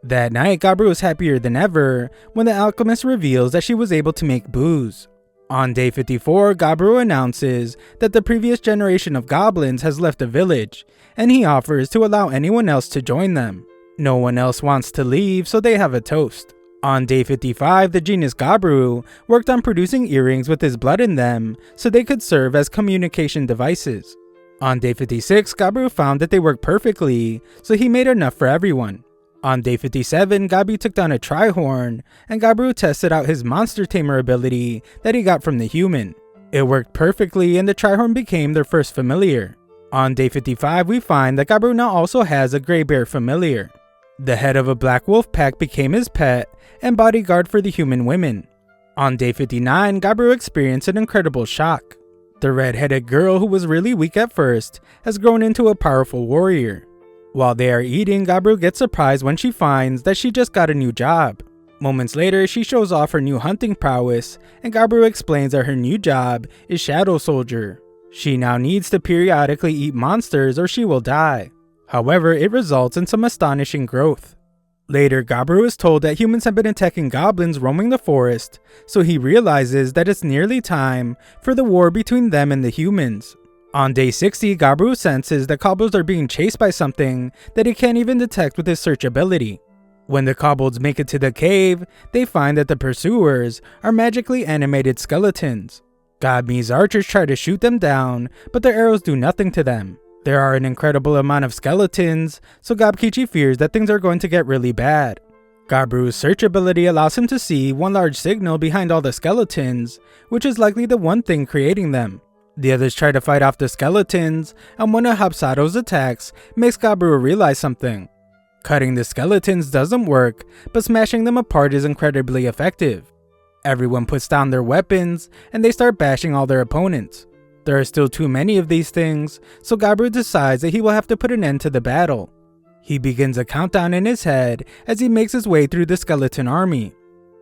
That night, Gabru is happier than ever when the alchemist reveals that she was able to make booze. On day 54, Gabru announces that the previous generation of goblins has left the village, and he offers to allow anyone else to join them. No one else wants to leave, so they have a toast. On day 55, the genius Gabru worked on producing earrings with his blood in them so they could serve as communication devices. On day 56, Gabru found that they worked perfectly, so he made enough for everyone. On day 57, Gabi took down a Trihorn, and Gabru tested out his Monster Tamer ability that he got from the human. It worked perfectly, and the Trihorn became their first familiar. On day 55, we find that Gabru now also has a Grey Bear familiar. The head of a black wolf pack became his pet and bodyguard for the human women. On day 59, Gabru experienced an incredible shock. The red-headed girl, who was really weak at first, has grown into a powerful warrior. While they are eating, Gabru gets surprised when she finds that she just got a new job. Moments later, she shows off her new hunting prowess, and Gabru explains that her new job is Shadow Soldier. She now needs to periodically eat monsters or she will die. However, it results in some astonishing growth. Later, Gabru is told that humans have been attacking goblins roaming the forest, so he realizes that it's nearly time for the war between them and the humans. On day 60, Gabru senses that kobolds are being chased by something that he can't even detect with his search ability. When the kobolds make it to the cave, they find that the pursuers are magically animated skeletons. Gabmi's archers try to shoot them down, but their arrows do nothing to them. There are an incredible amount of skeletons, so Gabkichi fears that things are going to get really bad. Gabru's search ability allows him to see one large signal behind all the skeletons, which is likely the one thing creating them. The others try to fight off the skeletons, and one of Hapsado's attacks makes Gabru realize something. Cutting the skeletons doesn't work, but smashing them apart is incredibly effective. Everyone puts down their weapons, and they start bashing all their opponents. There are still too many of these things, so Gabru decides that he will have to put an end to the battle. He begins a countdown in his head as he makes his way through the skeleton army.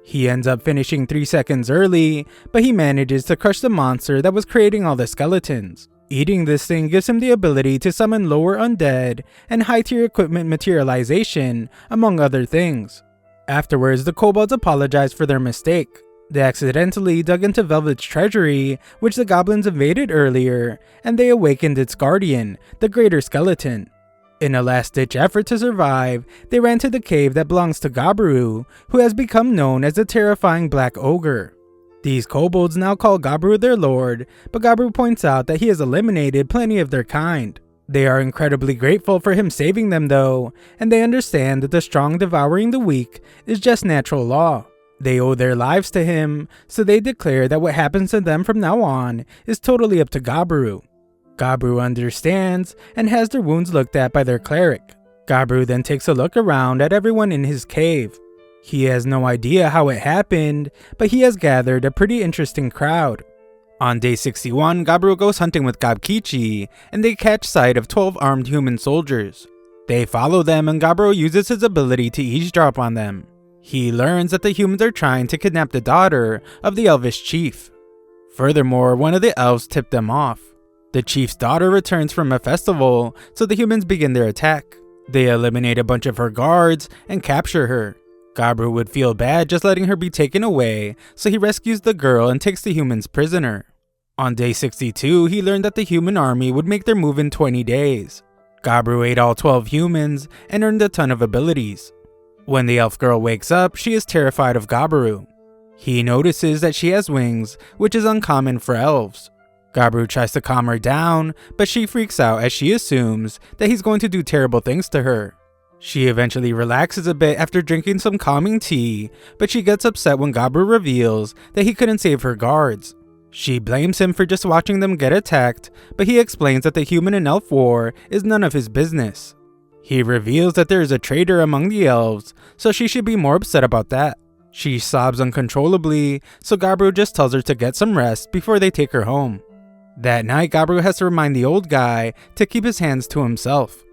He ends up finishing 3 seconds early, but he manages to crush the monster that was creating all the skeletons. Eating this thing gives him the ability to summon lower undead and high-tier equipment materialization, among other things. Afterwards, the kobolds apologize for their mistake. They accidentally dug into Velvet's treasury, which the goblins invaded earlier, and they awakened its guardian, the Greater Skeleton. In a last-ditch effort to survive, they ran to the cave that belongs to Gabru, who has become known as the terrifying Black Ogre. These kobolds now call Gabru their lord, but Gabru points out that he has eliminated plenty of their kind. They are incredibly grateful for him saving them though, and they understand that the strong devouring the weak is just natural law. They owe their lives to him, so they declare that what happens to them from now on is totally up to Gabru. Gabru understands and has their wounds looked at by their cleric. Gabru then takes a look around at everyone in his cave. He has no idea how it happened, but he has gathered a pretty interesting crowd. On day 61, Gabru goes hunting with Gabkichi, and they catch sight of 12 armed human soldiers. They follow them, and Gabru uses his ability to eavesdrop on them. He learns that the humans are trying to kidnap the daughter of the elvish chief. Furthermore, one of the elves tipped them off. The chief's daughter returns from a festival, so the humans begin their attack. They eliminate a bunch of her guards and capture her. Gabru would feel bad just letting her be taken away, so he rescues the girl and takes the humans prisoner. On day 62, he learned that the human army would make their move in 20 days. Gabru ate all 12 humans and earned a ton of abilities. When the elf girl wakes up, she is terrified of Gabru. He notices that she has wings, which is uncommon for elves. Gabru tries to calm her down, but she freaks out as she assumes that he's going to do terrible things to her. She eventually relaxes a bit after drinking some calming tea, but she gets upset when Gabru reveals that he couldn't save her guards. She blames him for just watching them get attacked, but he explains that the human and elf war is none of his business. He reveals that there is a traitor among the elves, so she should be more upset about that. She sobs uncontrollably, so Gabru just tells her to get some rest before they take her home. That night, Gabru has to remind the old guy to keep his hands to himself.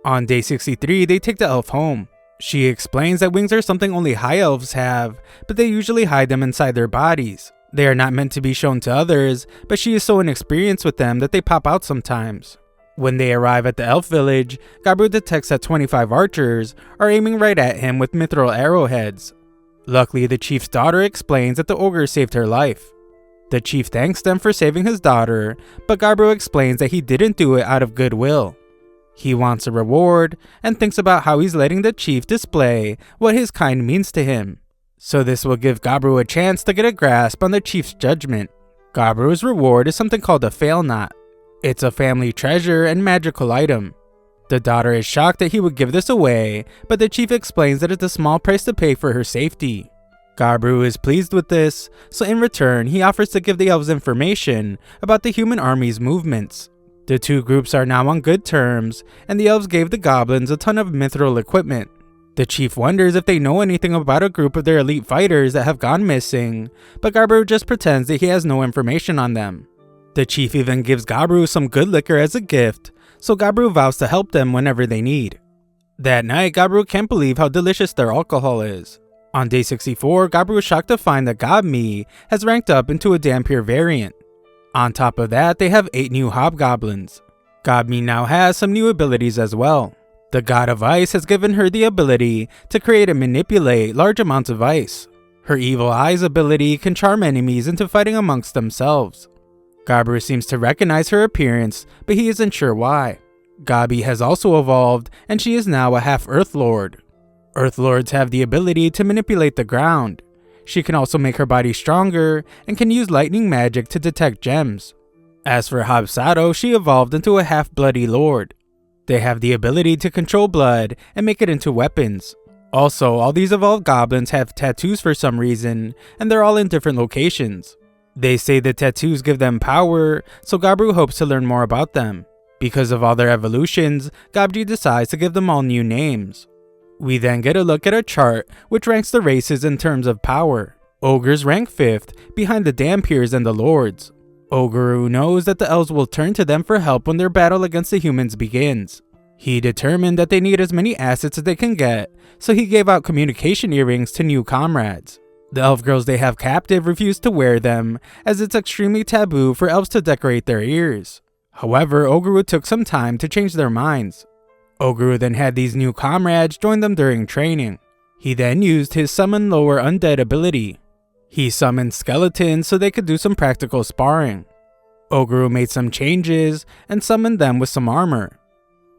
On day 63, they take the elf home. She explains that wings are something only high elves have, but they usually hide them inside their bodies. They are not meant to be shown to others, but she is so inexperienced with them that they pop out sometimes. When they arrive at the elf village, Gabru detects that 25 archers are aiming right at him with mithril arrowheads. Luckily, the chief's daughter explains that the ogre saved her life. The chief thanks them for saving his daughter, but Gabru explains that he didn't do it out of goodwill. He wants a reward and thinks about how he's letting the chief display what his kind means to him. So this will give Gabru a chance to get a grasp on the chief's judgment. Gabru's reward is something called a fail knot. It's a family treasure and magical item. The daughter is shocked that he would give this away, but the chief explains that it's a small price to pay for her safety. Gabru is pleased with this, so in return he offers to give the elves information about the human army's movements. The two groups are now on good terms, and the elves gave the goblins a ton of mithril equipment. The chief wonders if they know anything about a group of their elite fighters that have gone missing, but Gabru just pretends that he has no information on them. The chief even gives Gabru some good liquor as a gift, so Gabru vows to help them whenever they need. That night, Gabru can't believe how delicious their alcohol is. On day 64, Gabru is shocked to find that Gobmi has ranked up into a Dhampir variant. On top of that, they have 8 new hobgoblins. Gobmi now has some new abilities as well. The god of ice has given her the ability to create and manipulate large amounts of ice. Her evil eyes ability can charm enemies into fighting amongst themselves. Gabru seems to recognize her appearance, but he isn't sure why. Gabi has also evolved, and she is now a half Earth Lord. Earth Lords have the ability to manipulate the ground. She can also make her body stronger, and can use lightning magic to detect gems. As for Habsado, she evolved into a half Bloody Lord. They have the ability to control blood and make it into weapons. Also, all these evolved goblins have tattoos for some reason, and they're all in different locations. They say the tattoos give them power, so Gabru hopes to learn more about them. Because of all their evolutions, Gabji decides to give them all new names. We then get a look at a chart which ranks the races in terms of power. Ogres rank 5th, behind the Dhampirs and the Lords. Oguru knows that the elves will turn to them for help when their battle against the humans begins. He determined that they need as many assets as they can get, so he gave out communication earrings to new comrades. The elf girls they have captive refuse to wear them, as it's extremely taboo for elves to decorate their ears. However, Oguru took some time to change their minds. Oguru then had these new comrades join them during training. He then used his summon lower undead ability. He summoned skeletons so they could do some practical sparring. Oguru made some changes and summoned them with some armor.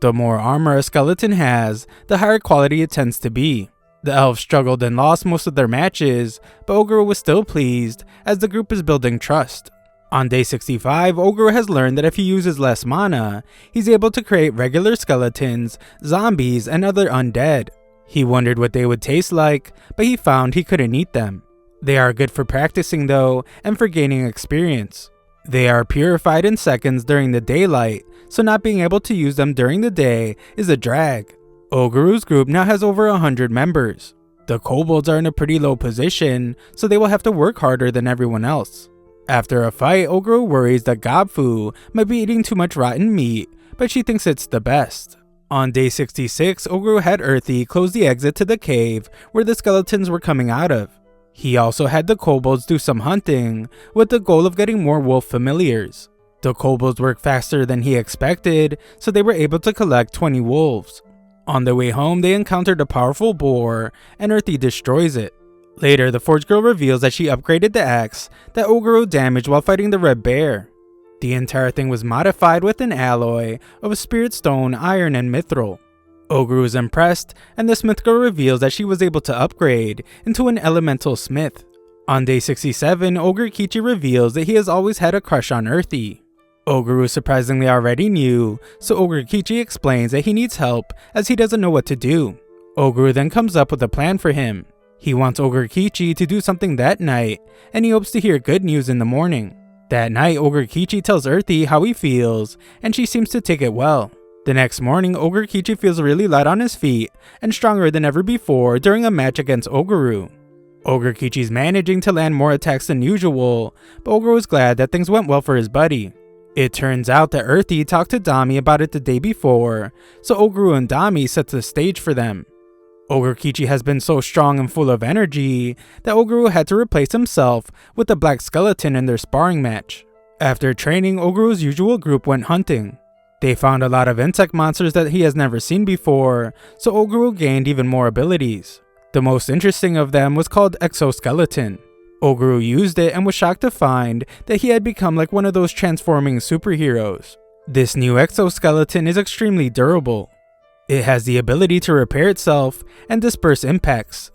The more armor a skeleton has, the higher quality it tends to be. The elves struggled and lost most of their matches, but Oguru was still pleased as the group is building trust. On day 65, Oguru has learned that if he uses less mana, he's able to create regular skeletons, zombies, and other undead. He wondered what they would taste like, but he found he couldn't eat them. They are good for practicing though, and for gaining experience. They are purified in seconds during the daylight, so not being able to use them during the day is a drag. Oguru's group now has over 100 members. The kobolds are in a pretty low position, so they will have to work harder than everyone else. After a fight, Oguru worries that Gobfu might be eating too much rotten meat, but she thinks it's the best. On day 66, Oguru had Earthy close the exit to the cave where the skeletons were coming out of. He also had the kobolds do some hunting, with the goal of getting more wolf familiars. The kobolds worked faster than he expected, so they were able to collect 20 wolves. On their way home, they encountered a powerful boar, and Earthy destroys it. Later, the forge girl reveals that she upgraded the axe that Oguru damaged while fighting the red bear. The entire thing was modified with an alloy of spirit stone, iron, and mithril. Oguru is impressed, and the smith girl reveals that she was able to upgrade into an elemental smith. On day 67, Ogre Kichi reveals that he has always had a crush on Earthy. Oguru surprisingly already knew, so Ogre Kichi explains that he needs help as he doesn't know what to do. Oguru then comes up with a plan for him. He wants Ogre Kichi to do something that night, and he hopes to hear good news in the morning. That night, Ogre Kichi tells Earthy how he feels, and she seems to take it well. The next morning, Ogre Kichi feels really light on his feet and stronger than ever before during a match against Oguru. Ogre Kichi's managing to land more attacks than usual, but Oguru is glad that things went well for his buddy. It turns out that Earthy talked to Dami about it the day before, so Oguru and Dami sets the stage for them. Ogre Kichi has been so strong and full of energy that Oguru had to replace himself with the black skeleton in their sparring match. After training, Oguru's usual group went hunting. They found a lot of insect monsters that he has never seen before, so Oguru gained even more abilities. The most interesting of them was called Exoskeleton. Oguru used it and was shocked to find that he had become like one of those transforming superheroes. This new exoskeleton is extremely durable. It has the ability to repair itself and disperse impacts.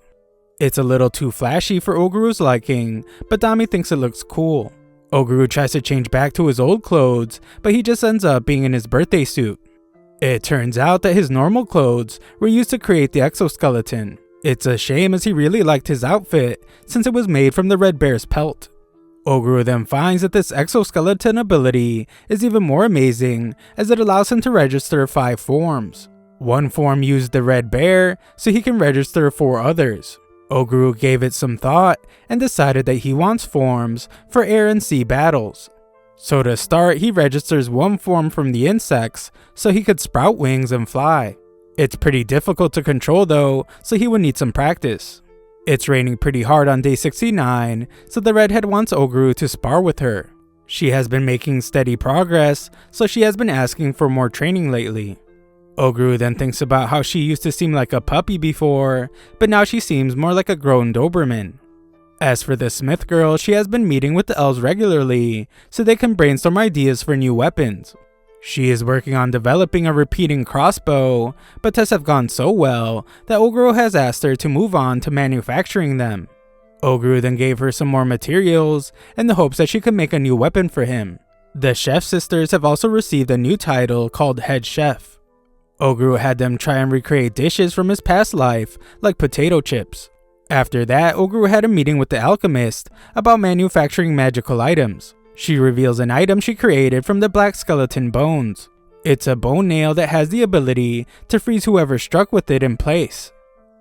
It's a little too flashy for Oguru's liking, but Dami thinks it looks cool. Oguru tries to change back to his old clothes, but he just ends up being in his birthday suit. It turns out that his normal clothes were used to create the exoskeleton. It's a shame as he really liked his outfit since it was made from the red bear's pelt. Oguru then finds that this exoskeleton ability is even more amazing as it allows him to register 5 forms. One form used the red bear, so he can register 4 others. Oguru gave it some thought and decided that he wants forms for air and sea battles. So to start, he registers 1 form from the insects so he could sprout wings and fly. It's pretty difficult to control though, so he would need some practice. It's raining pretty hard on day 69, so the redhead wants Oguru to spar with her. She has been making steady progress, so she has been asking for more training lately. Oguru then thinks about how she used to seem like a puppy before, but now she seems more like a grown Doberman. As for the smith girl, she has been meeting with the elves regularly, so they can brainstorm ideas for new weapons. She is working on developing a repeating crossbow, but tests have gone so well that Oguru has asked her to move on to manufacturing them. Oguru then gave her some more materials in the hopes that she could make a new weapon for him. The chef sisters have also received a new title called head chef. Oguru had them try and recreate dishes from his past life, like potato chips. After that, Oguru had a meeting with the alchemist about manufacturing magical items. She reveals an item she created from the black skeleton bones. It's a bone nail that has the ability to freeze whoever struck with it in place.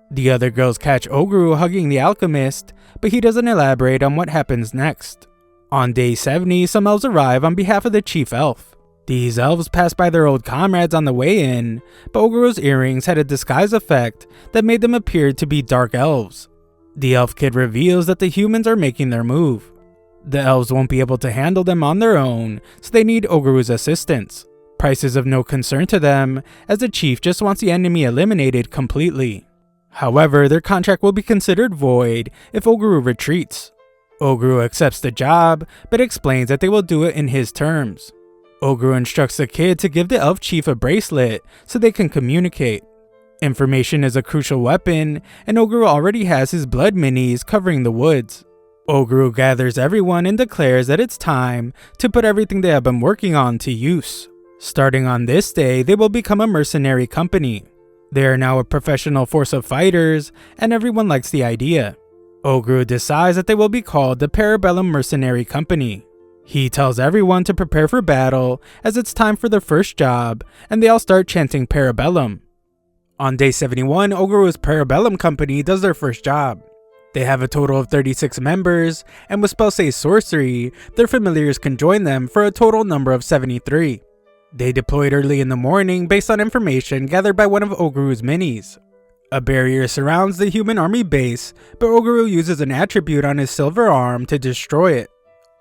The other girls catch Oguru hugging the alchemist, but he doesn't elaborate on what happens next. On day 70, some elves arrive on behalf of the chief elf. These elves pass by their old comrades on the way in, but Oguru's earrings had a disguise effect that made them appear to be dark elves. The elf kid reveals that the humans are making their move. The elves won't be able to handle them on their own, so they need Oguru's assistance. Price is of no concern to them, as the chief just wants the enemy eliminated completely. However, their contract will be considered void if Oguru retreats. Oguru accepts the job, but explains that they will do it in his terms. Oguru instructs the kid to give the elf chief a bracelet so they can communicate. Information is a crucial weapon, and Oguru already has his blood minis covering the woods. Oguru gathers everyone and declares that it's time to put everything they have been working on to use. Starting on this day, they will become a mercenary company. They are now a professional force of fighters, and everyone likes the idea. Oguru decides that they will be called the Parabellum Mercenary Company. He tells everyone to prepare for battle as it's time for their first job, and they all start chanting Parabellum. On day 71, Oguru's Parabellum Company does their first job. They have a total of 36 members, and with Spellsay Sorcery, their familiars can join them for a total number of 73. They deployed early in the morning based on information gathered by one of Oguru's minis. A barrier surrounds the human army base, but Oguru uses an attribute on his silver arm to destroy it.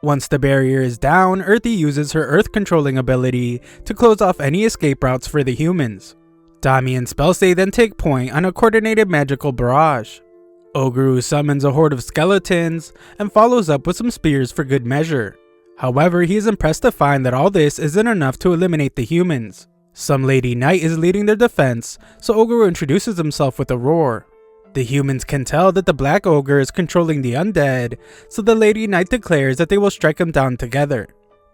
Once the barrier is down, Earthy uses her earth controlling ability to close off any escape routes for the humans. Dami and Spellsay then take point on a coordinated magical barrage. Oguru summons a horde of skeletons and follows up with some spears for good measure. However, he is impressed to find that all this isn't enough to eliminate the humans. Some Lady Knight is leading their defense, so Oguru introduces himself with a roar. The humans can tell that the Black Ogre is controlling the undead, so the Lady Knight declares that they will strike him down together.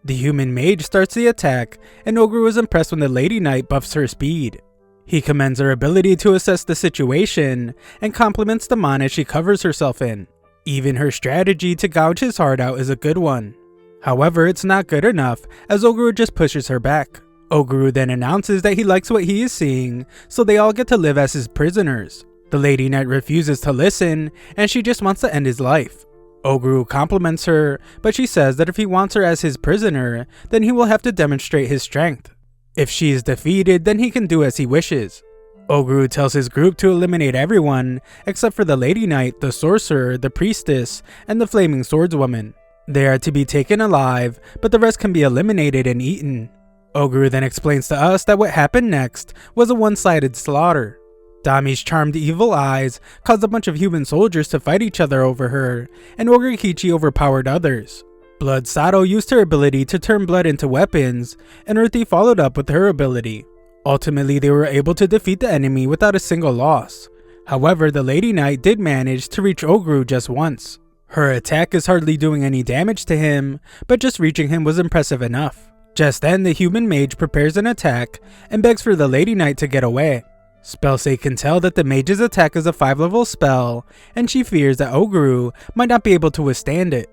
The human mage starts the attack, and Oguru is impressed when the Lady Knight buffs her speed. He commends her ability to assess the situation, and compliments the mana she covers herself in. Even her strategy to gouge his heart out is a good one. However, it's not good enough, as Oguru just pushes her back. Oguru then announces that he likes what he is seeing, so they all get to live as his prisoners. The Lady Knight refuses to listen, and she just wants to end his life. Oguru compliments her, but she says that if he wants her as his prisoner, then he will have to demonstrate his strength. If she is defeated, then he can do as he wishes. Oguru tells his group to eliminate everyone, except for the Lady Knight, the Sorcerer, the Priestess, and the Flaming Swordswoman. They are to be taken alive, but the rest can be eliminated and eaten. Oguru then explains to us that what happened next was a one-sided slaughter. Dami's charmed evil eyes caused a bunch of human soldiers to fight each other over her, and Ogekichi overpowered others. Blood Sato used her ability to turn blood into weapons, and Earthy followed up with her ability. Ultimately, they were able to defeat the enemy without a single loss. However, the Lady Knight did manage to reach Oguru just once. Her attack is hardly doing any damage to him, but just reaching him was impressive enough. Just then, the human mage prepares an attack and begs for the Lady Knight to get away. Spellsay can tell that the mage's attack is a 5-level spell, and she fears that Oguru might not be able to withstand it.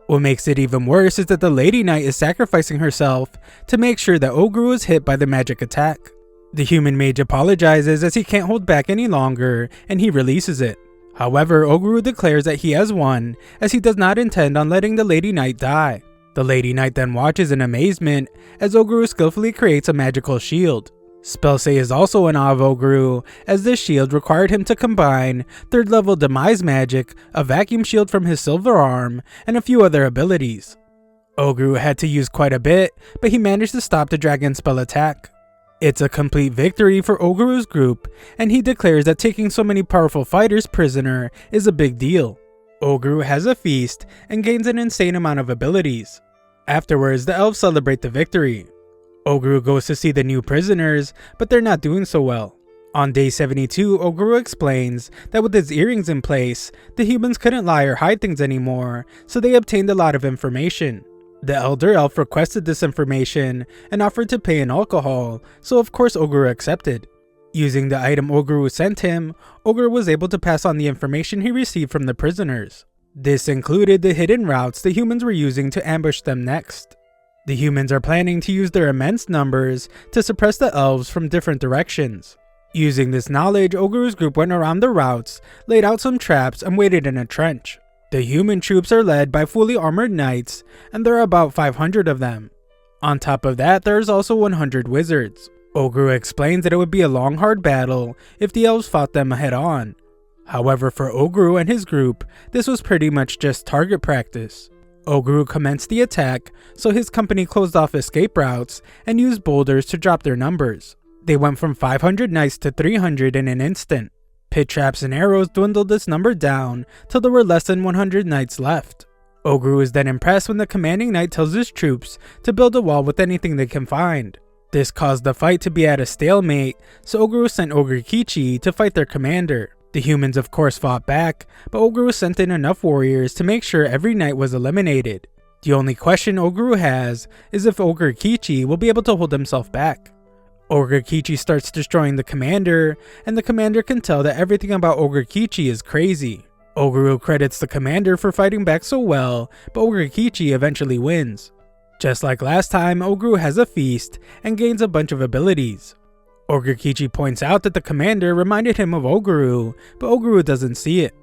What makes it even worse is that the Lady Knight is sacrificing herself to make sure that Oguru is hit by the magic attack. The human mage apologizes as he can't hold back any longer, and he releases it. However, Oguru declares that he has won, as he does not intend on letting the Lady Knight die. The Lady Knight then watches in amazement as Oguru skillfully creates a magical shield. Spellsay is also in awe of Oguru, as this shield required him to combine 3rd level demise magic, a vacuum shield from his silver arm, and a few other abilities. Oguru had to use quite a bit, but he managed to stop the dragon spell attack. It's a complete victory for Oguru's group, and he declares that taking so many powerful fighters prisoner is a big deal. Oguru has a feast and gains an insane amount of abilities. Afterwards, the elves celebrate the victory. Oguru goes to see the new prisoners, but they're not doing so well. On day 72, Oguru explains that with his earrings in place, the humans couldn't lie or hide things anymore, so they obtained a lot of information. The elder elf requested this information and offered to pay in alcohol, so of course Oguru accepted. Using the item Oguru sent him, Oguru was able to pass on the information he received from the prisoners. This included the hidden routes the humans were using to ambush them next. The humans are planning to use their immense numbers to suppress the elves from different directions. Using this knowledge, Oguru's group went around the routes, laid out some traps, and waited in a trench. The human troops are led by fully armored knights, and there are about 500 of them. On top of that, there is also 100 wizards. Oguru explains that it would be a long, hard battle if the elves fought them head on. However, for Oguru and his group, this was pretty much just target practice. Oguru commenced the attack, so his company closed off escape routes and used boulders to drop their numbers. They went from 500 knights to 300 in an instant. Pit traps and arrows dwindled this number down till there were less than 100 knights left. Oguru is then impressed when the commanding knight tells his troops to build a wall with anything they can find. This caused the fight to be at a stalemate, so Oguru sent Ogekichi to fight their commander. The humans of course fought back, but Oguru sent in enough warriors to make sure every knight was eliminated. The only question Oguru has is if Ogekichi will be able to hold himself back. Ogekichi starts destroying the commander, and the commander can tell that everything about Ogekichi is crazy. Oguru credits the commander for fighting back so well, but Ogekichi eventually wins. Just like last time, Oguru has a feast and gains a bunch of abilities. Ogekichi points out that the commander reminded him of Oguru, but Oguru doesn't see it.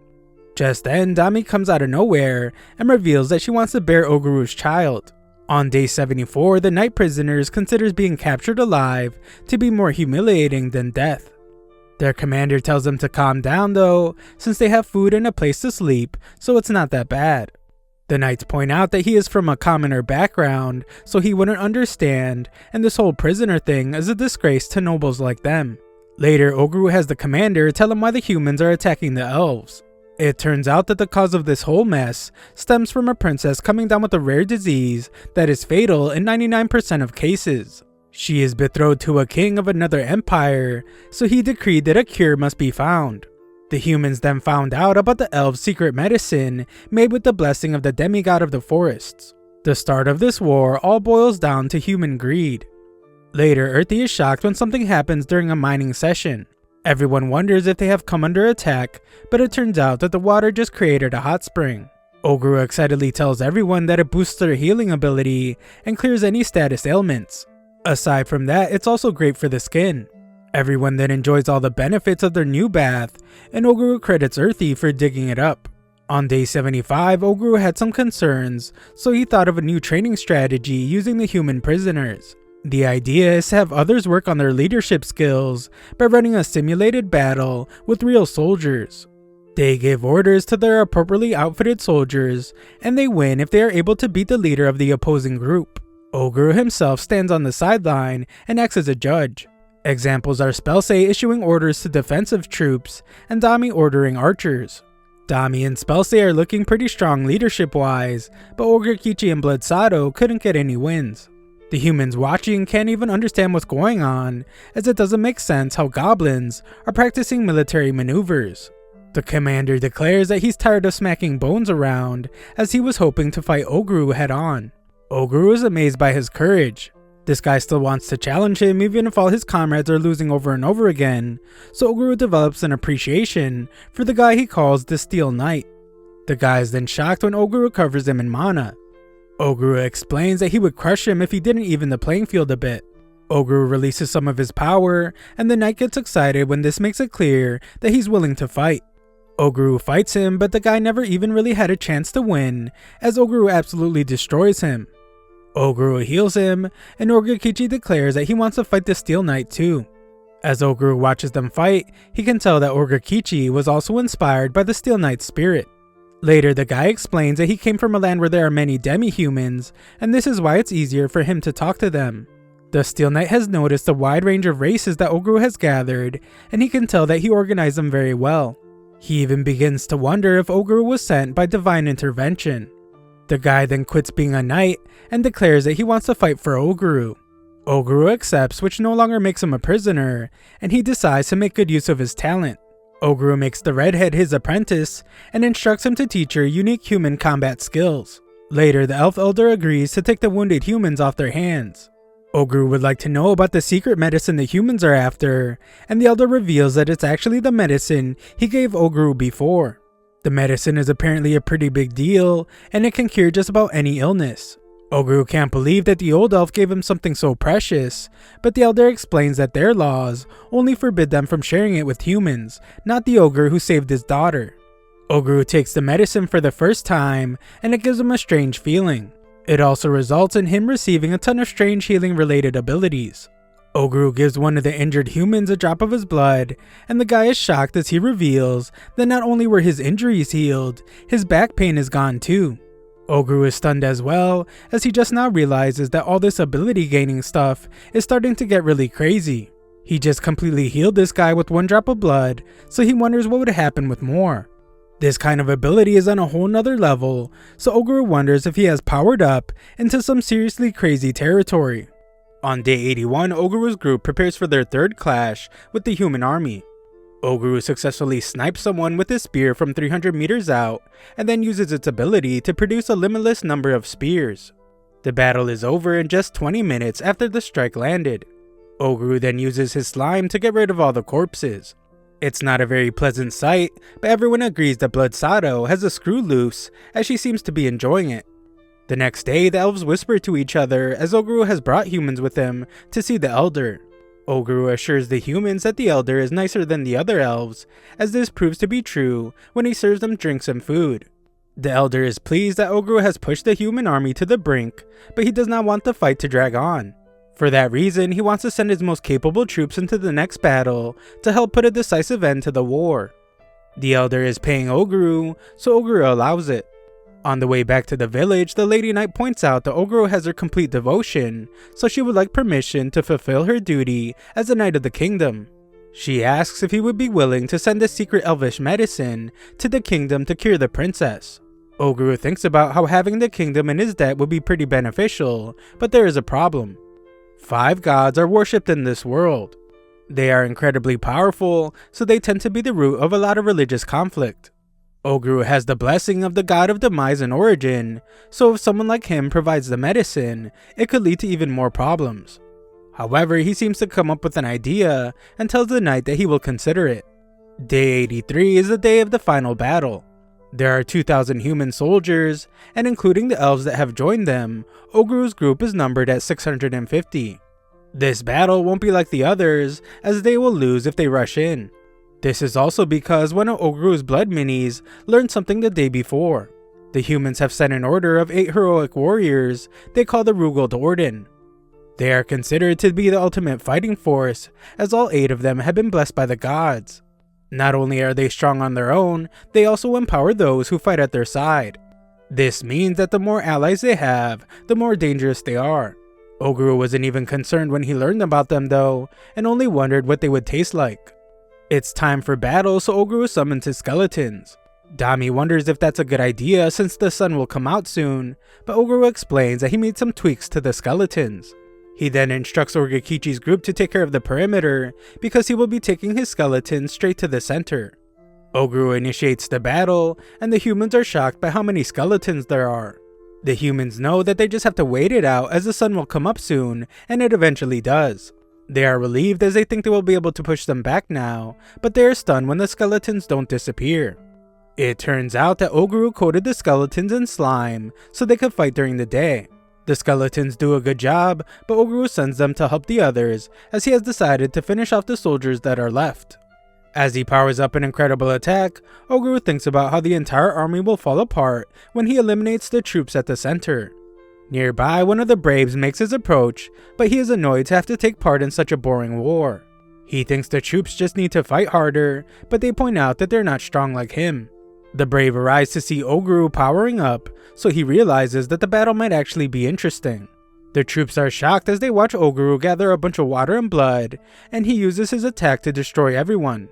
Just then, Dami comes out of nowhere and reveals that she wants to bear Oguru's child. On day 74, the night prisoners considers being captured alive to be more humiliating than death. Their commander tells them to calm down though, since they have food and a place to sleep, so it's not that bad. The knights point out that he is from a commoner background, so he wouldn't understand, and this whole prisoner thing is a disgrace to nobles like them. Later, Oguru has the commander tell him why the humans are attacking the elves. It turns out that the cause of this whole mess stems from a princess coming down with a rare disease that is fatal in 99% of cases. She is betrothed to a king of another empire, so he decreed that a cure must be found. The humans then found out about the elves' secret medicine made with the blessing of the demigod of the forests. The start of this war all boils down to human greed. Later, Earthy is shocked when something happens during a mining session. Everyone wonders if they have come under attack, but it turns out that the water just created a hot spring. Oguru excitedly tells everyone that it boosts their healing ability and clears any status ailments. Aside from that, it's also great for the skin. Everyone then enjoys all the benefits of their new bath, and Oguru credits Earthy for digging it up. On day 75, Oguru had some concerns, so he thought of a new training strategy using the human prisoners. The idea is to have others work on their leadership skills by running a simulated battle with real soldiers. They give orders to their appropriately outfitted soldiers, and they win if they are able to beat the leader of the opposing group. Oguru himself stands on the sideline and acts as a judge. Examples are Spelsay issuing orders to defensive troops, and Dami ordering archers. Dami and Spelsay are looking pretty strong leadership-wise, but Orekichi and Bloodsato couldn't get any wins. The humans watching can't even understand what's going on, as it doesn't make sense how goblins are practicing military maneuvers. The commander declares that he's tired of smacking bones around, as he was hoping to fight Oguru head on. Oguru is amazed by his courage. This guy still wants to challenge him even if all his comrades are losing over and over again, so Oguru develops an appreciation for the guy he calls the Steel Knight. The guy is then shocked when Oguru covers him in mana. Oguru explains that he would crush him if he didn't even the playing field a bit. Oguru releases some of his power, and the knight gets excited when this makes it clear that he's willing to fight. Oguru fights him, but the guy never even really had a chance to win, as Oguru absolutely destroys him. Oguru heals him, and Orekichi declares that he wants to fight the Steel Knight too. As Oguru watches them fight, he can tell that Orekichi was also inspired by the Steel Knight's spirit. Later, the guy explains that he came from a land where there are many demi-humans, and this is why it's easier for him to talk to them. The Steel Knight has noticed the wide range of races that Oguru has gathered, and he can tell that he organized them very well. He even begins to wonder if Oguru was sent by divine intervention. The guy then quits being a knight and declares that he wants to fight for Oguru. Oguru accepts, which no longer makes him a prisoner, and he decides to make good use of his talent. Oguru makes the redhead his apprentice and instructs him to teach her unique human combat skills. Later, the elf elder agrees to take the wounded humans off their hands. Oguru would like to know about the secret medicine the humans are after, and the elder reveals that it's actually the medicine he gave Oguru before. The medicine is apparently a pretty big deal, and it can cure just about any illness. Oguru can't believe that the old elf gave him something so precious, but the elder explains that their laws only forbid them from sharing it with humans, not the ogre who saved his daughter. Oguru takes the medicine for the first time, and it gives him a strange feeling. It also results in him receiving a ton of strange healing related abilities. Oguru gives one of the injured humans a drop of his blood, and the guy is shocked as he reveals that not only were his injuries healed, his back pain is gone too. Oguru is stunned as well, as he just now realizes that all this ability gaining stuff is starting to get really crazy. He just completely healed this guy with one drop of blood, so he wonders what would happen with more. This kind of ability is on a whole nother level, so Oguru wonders if he has powered up into some seriously crazy territory. On day 81, Oguru's group prepares for their third clash with the human army. Oguru successfully snipes someone with his spear from 300 meters out, and then uses its ability to produce a limitless number of spears. The battle is over in just 20 minutes after the strike landed. Oguru then uses his slime to get rid of all the corpses. It's not a very pleasant sight, but everyone agrees that Bloodsato has a screw loose, as she seems to be enjoying it. The next day, the elves whisper to each other as Oguru has brought humans with him to see the elder. Oguru assures the humans that the elder is nicer than the other elves, as this proves to be true when he serves them drinks and food. The elder is pleased that Oguru has pushed the human army to the brink, but he does not want the fight to drag on. For that reason, he wants to send his most capable troops into the next battle to help put a decisive end to the war. The elder is paying Oguru, so Oguru allows it. On the way back to the village, the Lady Knight points out that Oguru has her complete devotion, so she would like permission to fulfill her duty as a Knight of the Kingdom. She asks if he would be willing to send a secret elvish medicine to the kingdom to cure the princess. Oguru thinks about how having the kingdom in his debt would be pretty beneficial, but there is a problem. 5 gods are worshipped in this world. They are incredibly powerful, so they tend to be the root of a lot of religious conflict. Oguru has the blessing of the god of demise and origin, so if someone like him provides the medicine, it could lead to even more problems. However, he seems to come up with an idea and tells the knight that he will consider it. Day 83 is the day of the final battle. There are 2,000 human soldiers, and including the elves that have joined them, Oguru's group is numbered at 650. This battle won't be like the others, as they will lose if they rush in. This is also because one of Oguru's blood minis learned something the day before. The humans have set an order of 8 heroic warriors they call the Rugold Orden. They are considered to be the ultimate fighting force, as all 8 of them have been blessed by the gods. Not only are they strong on their own, they also empower those who fight at their side. This means that the more allies they have, the more dangerous they are. Oguru wasn't even concerned when he learned about them though, and only wondered what they would taste like. It's time for battle, so Oguru summons his skeletons. Dami wonders if that's a good idea since the sun will come out soon, but Oguru explains that he made some tweaks to the skeletons. He then instructs Oregakichi's group to take care of the perimeter because he will be taking his skeletons straight to the center. Oguru initiates the battle, and the humans are shocked by how many skeletons there are. The humans know that they just have to wait it out as the sun will come up soon, and it eventually does. They are relieved as they think they will be able to push them back now, but they are stunned when the skeletons don't disappear. It turns out that Oguru coated the skeletons in slime so they could fight during the day. The skeletons do a good job, but Oguru sends them to help the others as he has decided to finish off the soldiers that are left. As he powers up an incredible attack, Oguru thinks about how the entire army will fall apart when he eliminates the troops at the center. Nearby, one of the Braves makes his approach, but he is annoyed to have to take part in such a boring war. He thinks the troops just need to fight harder, but they point out that they're not strong like him. The Brave arrives to see Oguru powering up, so he realizes that the battle might actually be interesting. The troops are shocked as they watch Oguru gather a bunch of water and blood, and he uses his attack to destroy everyone.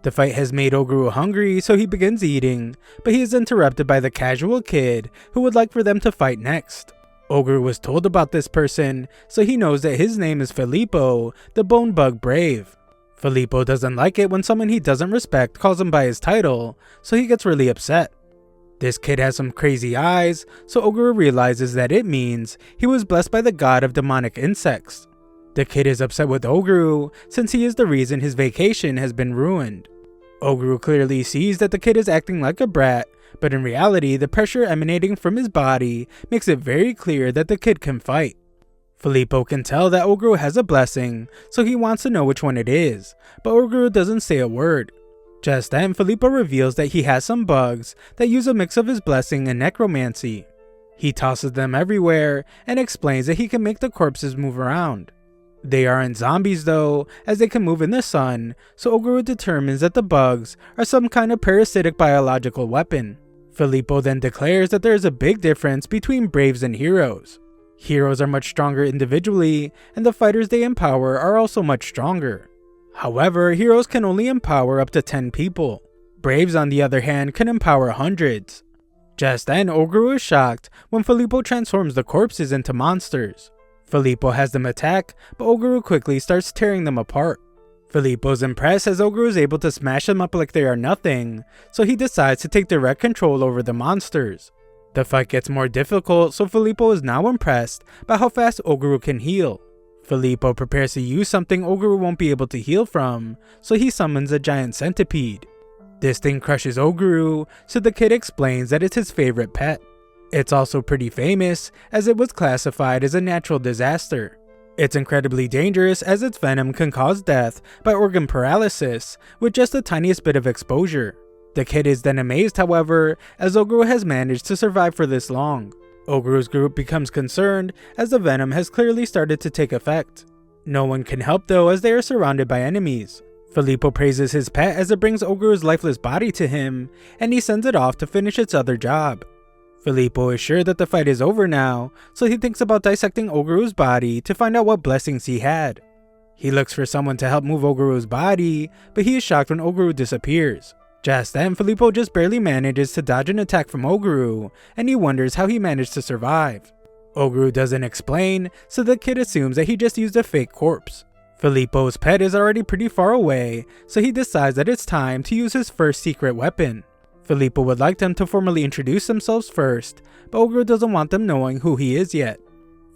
The fight has made Oguru hungry, so he begins eating, but he is interrupted by the casual kid who would like for them to fight next. Oguru was told about this person, so he knows that his name is Filippo, the Bone Bug Brave. Filippo doesn't like it when someone he doesn't respect calls him by his title, so he gets really upset. This kid has some crazy eyes, so Oguru realizes that it means he was blessed by the god of demonic insects. The kid is upset with Oguru since he is the reason his vacation has been ruined. Oguru clearly sees that the kid is acting like a brat, but in reality the pressure emanating from his body makes it very clear that the kid can fight. Filippo can tell that Oguru has a blessing, so he wants to know which one it is, but Oguru doesn't say a word. Just then, Filippo reveals that he has some bugs that use a mix of his blessing and necromancy. He tosses them everywhere and explains that he can make the corpses move around. They aren't zombies though, as they can move in the sun, so Oguru determines that the bugs are some kind of parasitic biological weapon. Filippo then declares that there is a big difference between braves and heroes. Heroes are much stronger individually, and the fighters they empower are also much stronger. However, heroes can only empower up to 10 people. Braves, on the other hand, can empower hundreds. Just then, Oguru is shocked when Filippo transforms the corpses into monsters. Filippo has them attack, but Oguru quickly starts tearing them apart. Filippo's impressed as Oguru is able to smash them up like they are nothing, so he decides to take direct control over the monsters. The fight gets more difficult, so Filippo is now impressed by how fast Oguru can heal. Filippo prepares to use something Oguru won't be able to heal from, so he summons a giant centipede. This thing crushes Oguru, so the kid explains that it's his favorite pet. It's also pretty famous, as it was classified as a natural disaster. It's incredibly dangerous as its venom can cause death by organ paralysis with just the tiniest bit of exposure. The kid is then amazed, however, as Oguru has managed to survive for this long. Oguru's group becomes concerned as the venom has clearly started to take effect. No one can help though, as they are surrounded by enemies. Filippo praises his pet as it brings Oguru's lifeless body to him, and he sends it off to finish its other job. Filippo is sure that the fight is over now, so he thinks about dissecting Oguru's body to find out what blessings he had. He looks for someone to help move Oguru's body, but he is shocked when Oguru disappears. Just then, Filippo just barely manages to dodge an attack from Oguru, and he wonders how he managed to survive. Oguru doesn't explain, so the kid assumes that he just used a fake corpse. Filippo's pet is already pretty far away, so he decides that it's time to use his first secret weapon. Filippo would like them to formally introduce themselves first, but Oguru doesn't want them knowing who he is yet.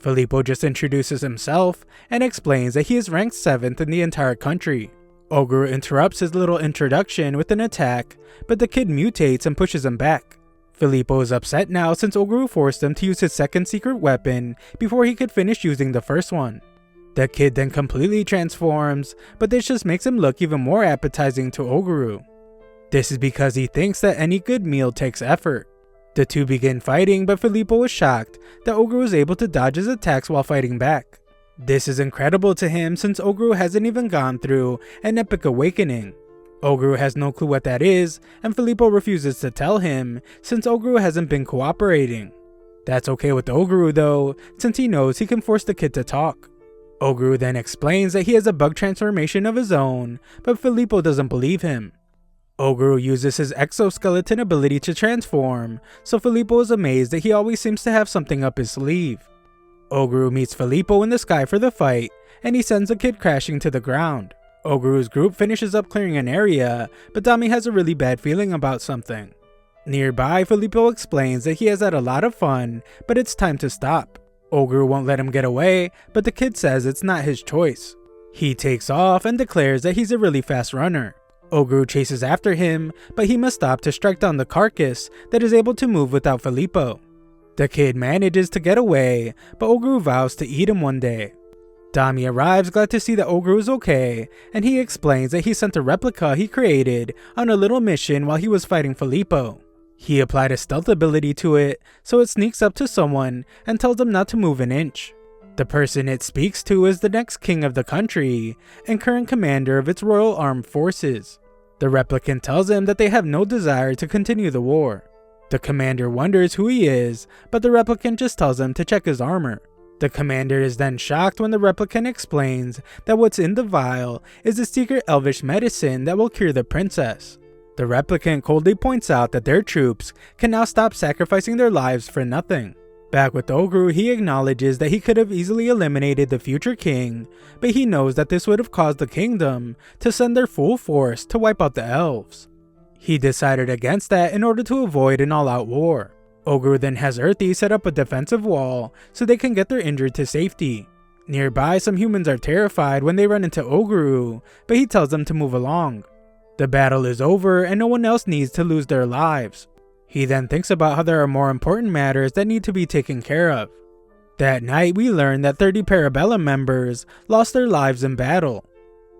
Filippo just introduces himself and explains that he is ranked 7th in the entire country. Oguru interrupts his little introduction with an attack, but the kid mutates and pushes him back. Filippo is upset now since Oguru forced him to use his second secret weapon before he could finish using the first one. The kid then completely transforms, but this just makes him look even more appetizing to Oguru. This is because he thinks that any good meal takes effort. The two begin fighting, but Filippo is shocked that Oguru is able to dodge his attacks while fighting back. This is incredible to him since Oguru hasn't even gone through an epic awakening. Oguru has no clue what that is, and Filippo refuses to tell him since Oguru hasn't been cooperating. That's okay with Oguru though, since he knows he can force the kid to talk. Oguru then explains that he has a bug transformation of his own, but Filippo doesn't believe him. Oguru uses his exoskeleton ability to transform, so Filippo is amazed that he always seems to have something up his sleeve. Oguru meets Filippo in the sky for the fight, and he sends the kid crashing to the ground. Oguru's group finishes up clearing an area, but Dami has a really bad feeling about something. Nearby, Filippo explains that he has had a lot of fun, but it's time to stop. Oguru won't let him get away, but the kid says it's not his choice. He takes off and declares that he's a really fast runner. Oguru chases after him, but he must stop to strike down the carcass that is able to move without Filippo. The kid manages to get away, but Oguru vows to eat him one day. Dami arrives glad to see that Oguru is okay, and he explains that he sent a replica he created on a little mission while he was fighting Filippo. He applied a stealth ability to it, so it sneaks up to someone and tells them not to move an inch. The person it speaks to is the next king of the country and current commander of its royal armed forces. The replicant tells him that they have no desire to continue the war. The commander wonders who he is, but the replicant just tells him to check his armor. The commander is then shocked when the replicant explains that what's in the vial is a secret elvish medicine that will cure the princess. The replicant coldly points out that their troops can now stop sacrificing their lives for nothing. Back with Oguru, he acknowledges that he could have easily eliminated the future king, but he knows that this would have caused the kingdom to send their full force to wipe out the elves. He decided against that in order to avoid an all-out war. Oguru then has Earthy set up a defensive wall so they can get their injured to safety. Nearby, some humans are terrified when they run into Oguru, but he tells them to move along. The battle is over and no one else needs to lose their lives. He then thinks about how there are more important matters that need to be taken care of. That night, we learn that 30 Parabellum members lost their lives in battle.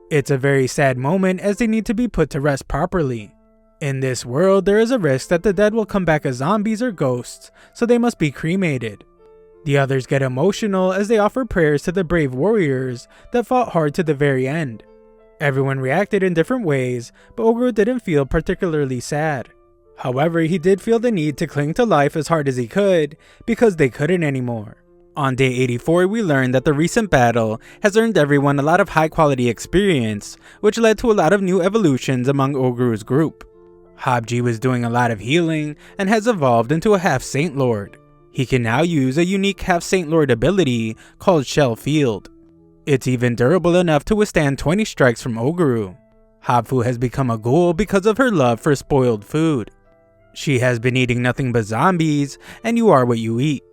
It's a very sad moment as they need to be put to rest properly. In this world, there is a risk that the dead will come back as zombies or ghosts, so they must be cremated. The others get emotional as they offer prayers to the brave warriors that fought hard to the very end. Everyone reacted in different ways, but Oguru didn't feel particularly sad. However, he did feel the need to cling to life as hard as he could, because they couldn't anymore. On day 84, we learned that the recent battle has earned everyone a lot of high quality experience, which led to a lot of new evolutions among Oguru's group. Habji was doing a lot of healing and has evolved into a half Saint Lord. He can now use a unique half Saint Lord ability called Shell Field. It's even durable enough to withstand 20 strikes from Oguru. Habfu has become a ghoul because of her love for spoiled food. She has been eating nothing but zombies, and you are what you eat.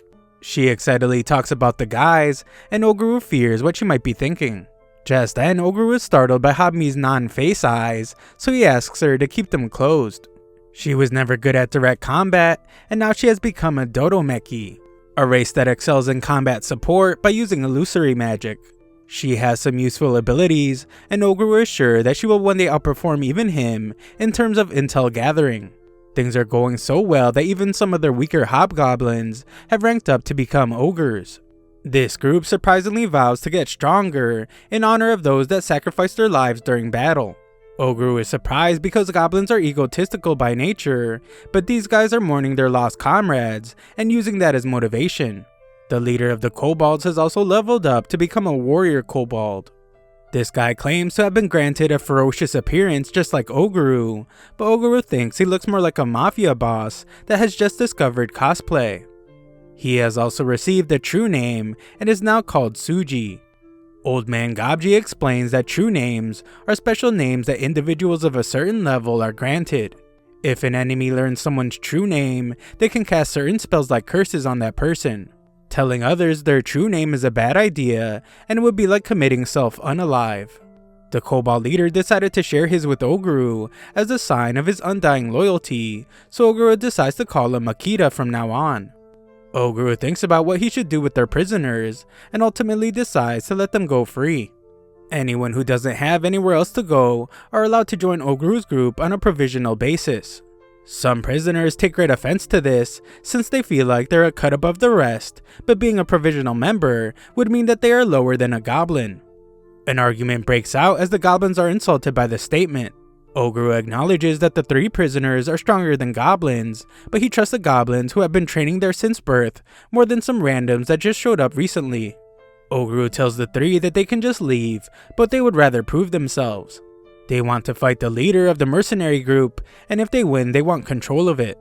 She excitedly talks about the guys, and Oguru fears what she might be thinking. Just then, Oguru is startled by Habmi's non-face eyes, so he asks her to keep them closed. She was never good at direct combat, and now she has become a Dodomeki, a race that excels in combat support by using illusory magic. She has some useful abilities, and Oguru is sure that she will one day outperform even him in terms of intel gathering. Things are going so well that even some of their weaker hobgoblins have ranked up to become ogres. This group surprisingly vows to get stronger in honor of those that sacrificed their lives during battle. Oguru is surprised because goblins are egotistical by nature, but these guys are mourning their lost comrades and using that as motivation. The leader of the kobolds has also leveled up to become a warrior kobold. This guy claims to have been granted a ferocious appearance just like Oguru, but Oguru thinks he looks more like a mafia boss that has just discovered cosplay. He has also received a true name and is now called Tsuji. Old Man Gabji explains that true names are special names that individuals of a certain level are granted. If an enemy learns someone's true name, they can cast certain spells like curses on that person. Telling others their true name is a bad idea, and it would be like committing self-unalive. The Cobalt leader decided to share his with Oguru as a sign of his undying loyalty, so Oguru decides to call him Akita from now on. Oguru thinks about what he should do with their prisoners, and ultimately decides to let them go free. Anyone who doesn't have anywhere else to go are allowed to join Oguru's group on a provisional basis. Some prisoners take great offense to this, since they feel like they're a cut above the rest, but being a provisional member would mean that they are lower than a goblin. An argument breaks out as the goblins are insulted by the statement. Oguru acknowledges that the 3 prisoners are stronger than goblins, but he trusts the goblins who have been training there since birth more than some randoms that just showed up recently. Oguru tells the 3 that they can just leave, but they would rather prove themselves. They want to fight the leader of the mercenary group, and if they win, they want control of it.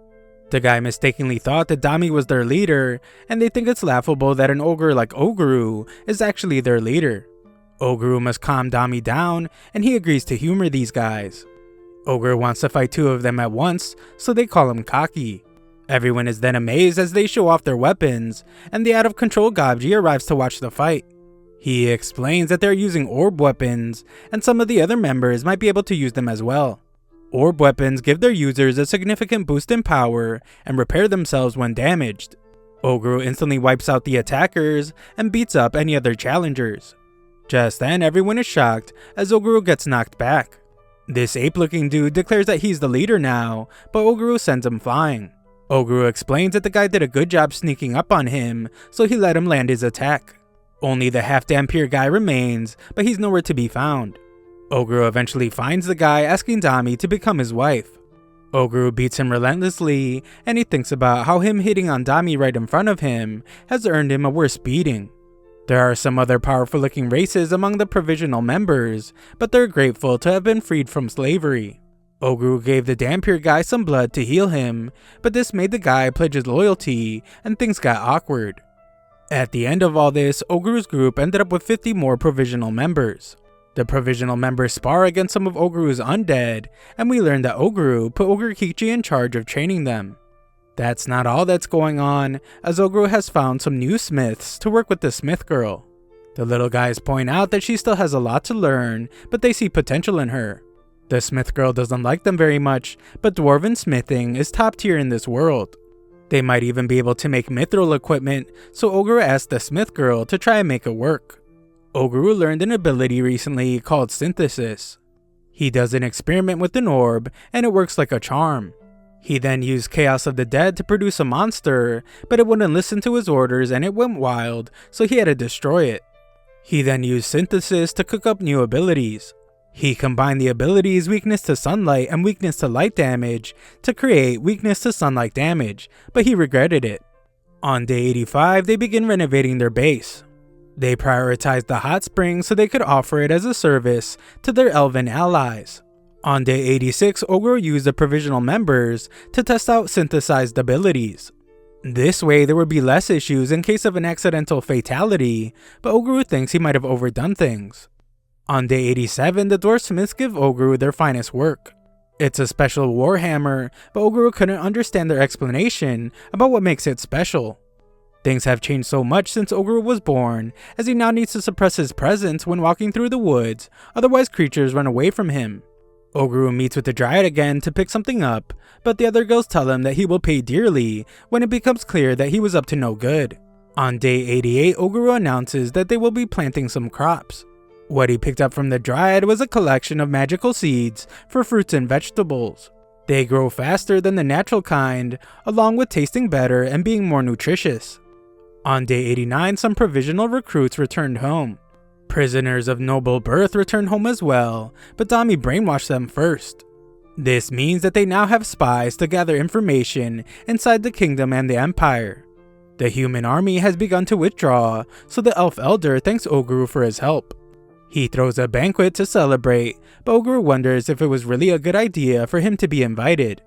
The guy mistakenly thought that Dami was their leader, and they think it's laughable that an ogre like Oguru is actually their leader. Oguru must calm Dami down, and he agrees to humor these guys. Oguru wants to fight 2 of them at once, so they call him Kaki. Everyone is then amazed as they show off their weapons, and the out-of-control Gabji arrives to watch the fight. He explains that they're using orb weapons, and some of the other members might be able to use them as well. Orb weapons give their users a significant boost in power and repair themselves when damaged. Oguru instantly wipes out the attackers and beats up any other challengers. Just then, everyone is shocked as Oguru gets knocked back. This ape-looking dude declares that he's the leader now, but Oguru sends him flying. Oguru explains that the guy did a good job sneaking up on him, so he let him land his attack. Only the half-Dhampir guy remains, but he's nowhere to be found. Oguru eventually finds the guy asking Dami to become his wife. Oguru beats him relentlessly, and he thinks about how him hitting on Dami right in front of him has earned him a worse beating. There are some other powerful looking races among the provisional members, but they're grateful to have been freed from slavery. Oguru gave the Dhampir guy some blood to heal him, but this made the guy pledge his loyalty, and things got awkward. At the end of all this, Oguru's group ended up with 50 more provisional members. The provisional members spar against some of Oguru's undead, and we learn that Oguru put Ogurkichi in charge of training them. That's not all that's going on, as Oguru has found some new smiths to work with the smith girl. The little guys point out that she still has a lot to learn, but they see potential in her. The smith girl doesn't like them very much, but dwarven smithing is top tier in this world. They might even be able to make mithril equipment, so Oguru asked the smith girl to try and make it work. Oguru learned an ability recently called synthesis. He does an experiment with an orb, and it works like a charm. He then used Chaos of the Dead to produce a monster, but it wouldn't listen to his orders and it went wild, so he had to destroy it. He then used synthesis to cook up new abilities. He combined the abilities weakness to sunlight and weakness to light damage to create weakness to sunlight damage, but he regretted it. On day 85, they begin renovating their base. They prioritized the hot spring so they could offer it as a service to their elven allies. On day 86, Oguru used the provisional members to test out synthesized abilities. This way, there would be less issues in case of an accidental fatality, but Oguru thinks he might have overdone things. On day 87, the dwarfsmiths give Oguru their finest work. It's a special warhammer, but Oguru couldn't understand their explanation about what makes it special. Things have changed so much since Oguru was born, as he now needs to suppress his presence when walking through the woods, otherwise creatures run away from him. Oguru meets with the Dryad again to pick something up, but the other girls tell him that he will pay dearly when it becomes clear that he was up to no good. On day 88, Oguru announces that they will be planting some crops. What he picked up from the Dryad was a collection of magical seeds for fruits and vegetables. They grow faster than the natural kind, along with tasting better and being more nutritious. On day 89, some provisional recruits returned home. Prisoners of noble birth returned home as well, but Dami brainwashed them first. This means that they now have spies to gather information inside the kingdom and the empire. The human army has begun to withdraw, so the elf elder thanks Oguru for his help. He throws a banquet to celebrate, but Oguru wonders if it was really a good idea for him to be invited.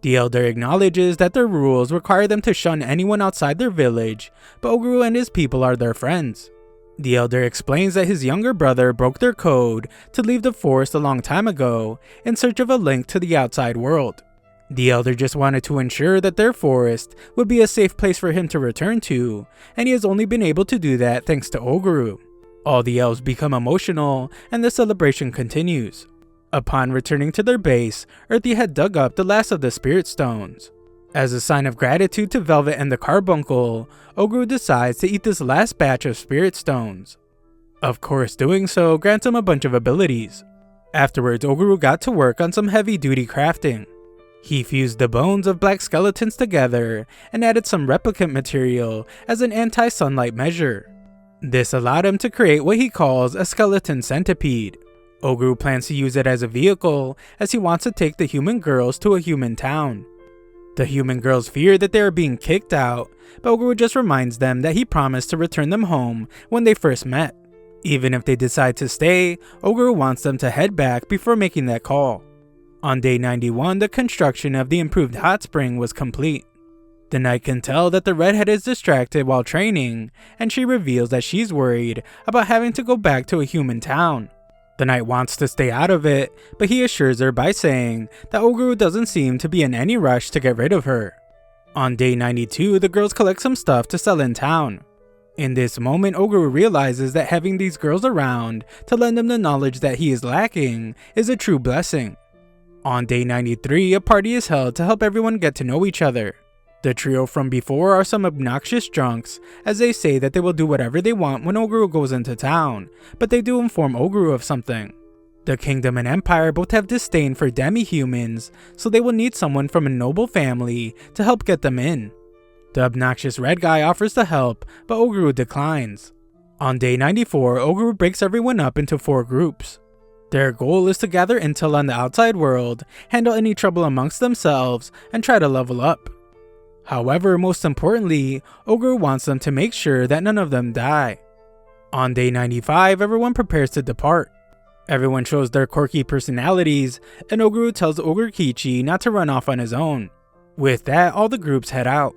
The elder acknowledges that their rules require them to shun anyone outside their village, but Oguru and his people are their friends. The elder explains that his younger brother broke their code to leave the forest a long time ago in search of a link to the outside world. The elder just wanted to ensure that their forest would be a safe place for him to return to, and he has only been able to do that thanks to Oguru. All the elves become emotional, and the celebration continues. Upon returning to their base, Earthy had dug up the last of the spirit stones. As a sign of gratitude to Velvet and the Carbuncle, Oguru decides to eat this last batch of spirit stones. Of course, doing so grants him a bunch of abilities. Afterwards, Oguru got to work on some heavy-duty crafting. He fused the bones of black skeletons together and added some replicant material as an anti-sunlight measure. This allowed him to create what he calls a skeleton centipede. Oguru plans to use it as a vehicle as he wants to take the human girls to a human town. The human girls fear that they are being kicked out, but Oguru just reminds them that he promised to return them home when they first met. Even if they decide to stay, Oguru wants them to head back before making that call. On day 91, the construction of the improved hot spring was complete. The knight can tell that the redhead is distracted while training, and she reveals that she's worried about having to go back to a human town. The knight wants to stay out of it, but he assures her by saying that Oguru doesn't seem to be in any rush to get rid of her. On day 92, the girls collect some stuff to sell in town. In this moment, Oguru realizes that having these girls around to lend him the knowledge that he is lacking is a true blessing. On day 93, a party is held to help everyone get to know each other. The trio from before are some obnoxious drunks, as they say that they will do whatever they want when Oguru goes into town, but they do inform Oguru of something. The kingdom and empire both have disdain for demi-humans, so they will need someone from a noble family to help get them in. The obnoxious red guy offers to help, but Oguru declines. On day 94, Oguru breaks everyone up into 4 groups. Their goal is to gather intel on the outside world, handle any trouble amongst themselves, and try to level up. However, most importantly, Oguru wants them to make sure that none of them die. On day 95, everyone prepares to depart. Everyone shows their quirky personalities, and Oguru tells Ogre Kichi not to run off on his own. With that, all the groups head out.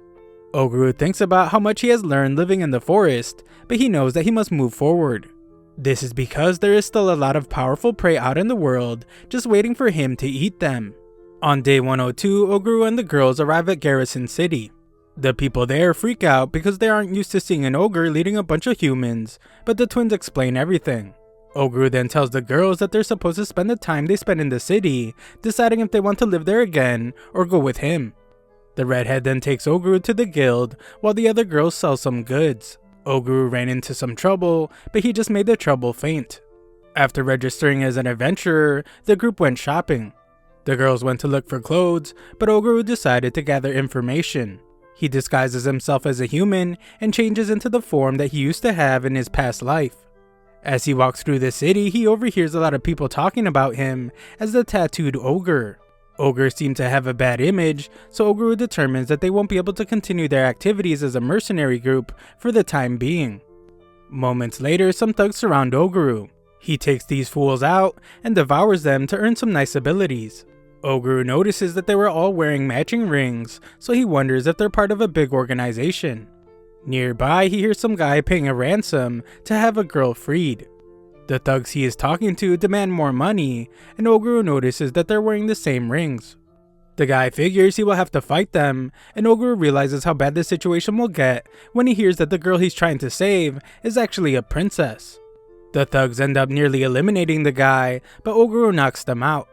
Oguru thinks about how much he has learned living in the forest, but he knows that he must move forward. This is because there is still a lot of powerful prey out in the world, just waiting for him to eat them. On day 102, Oguru and the girls arrive at Garrison City. The people there freak out because they aren't used to seeing an ogre leading a bunch of humans, but the twins explain everything. Oguru then tells the girls that they're supposed to spend the time they spent in the city, deciding if they want to live there again or go with him. The redhead then takes Oguru to the guild, while the other girls sell some goods. Oguru ran into some trouble, but he just made the trouble faint. After registering as an adventurer, the group went shopping. The girls went to look for clothes, but Oguru decided to gather information. He disguises himself as a human and changes into the form that he used to have in his past life. As he walks through the city, he overhears a lot of people talking about him as the tattooed ogre. Ogres seem to have a bad image, so Oguru determines that they won't be able to continue their activities as a mercenary group for the time being. Moments later, some thugs surround Oguru. He takes these fools out and devours them to earn some nice abilities. Oguru notices that they were all wearing matching rings, so he wonders if they're part of a big organization. Nearby, he hears some guy paying a ransom to have a girl freed. The thugs he is talking to demand more money, and Oguru notices that they're wearing the same rings. The guy figures he will have to fight them, and Oguru realizes how bad the situation will get when he hears that the girl he's trying to save is actually a princess. The thugs end up nearly eliminating the guy, but Oguru knocks them out.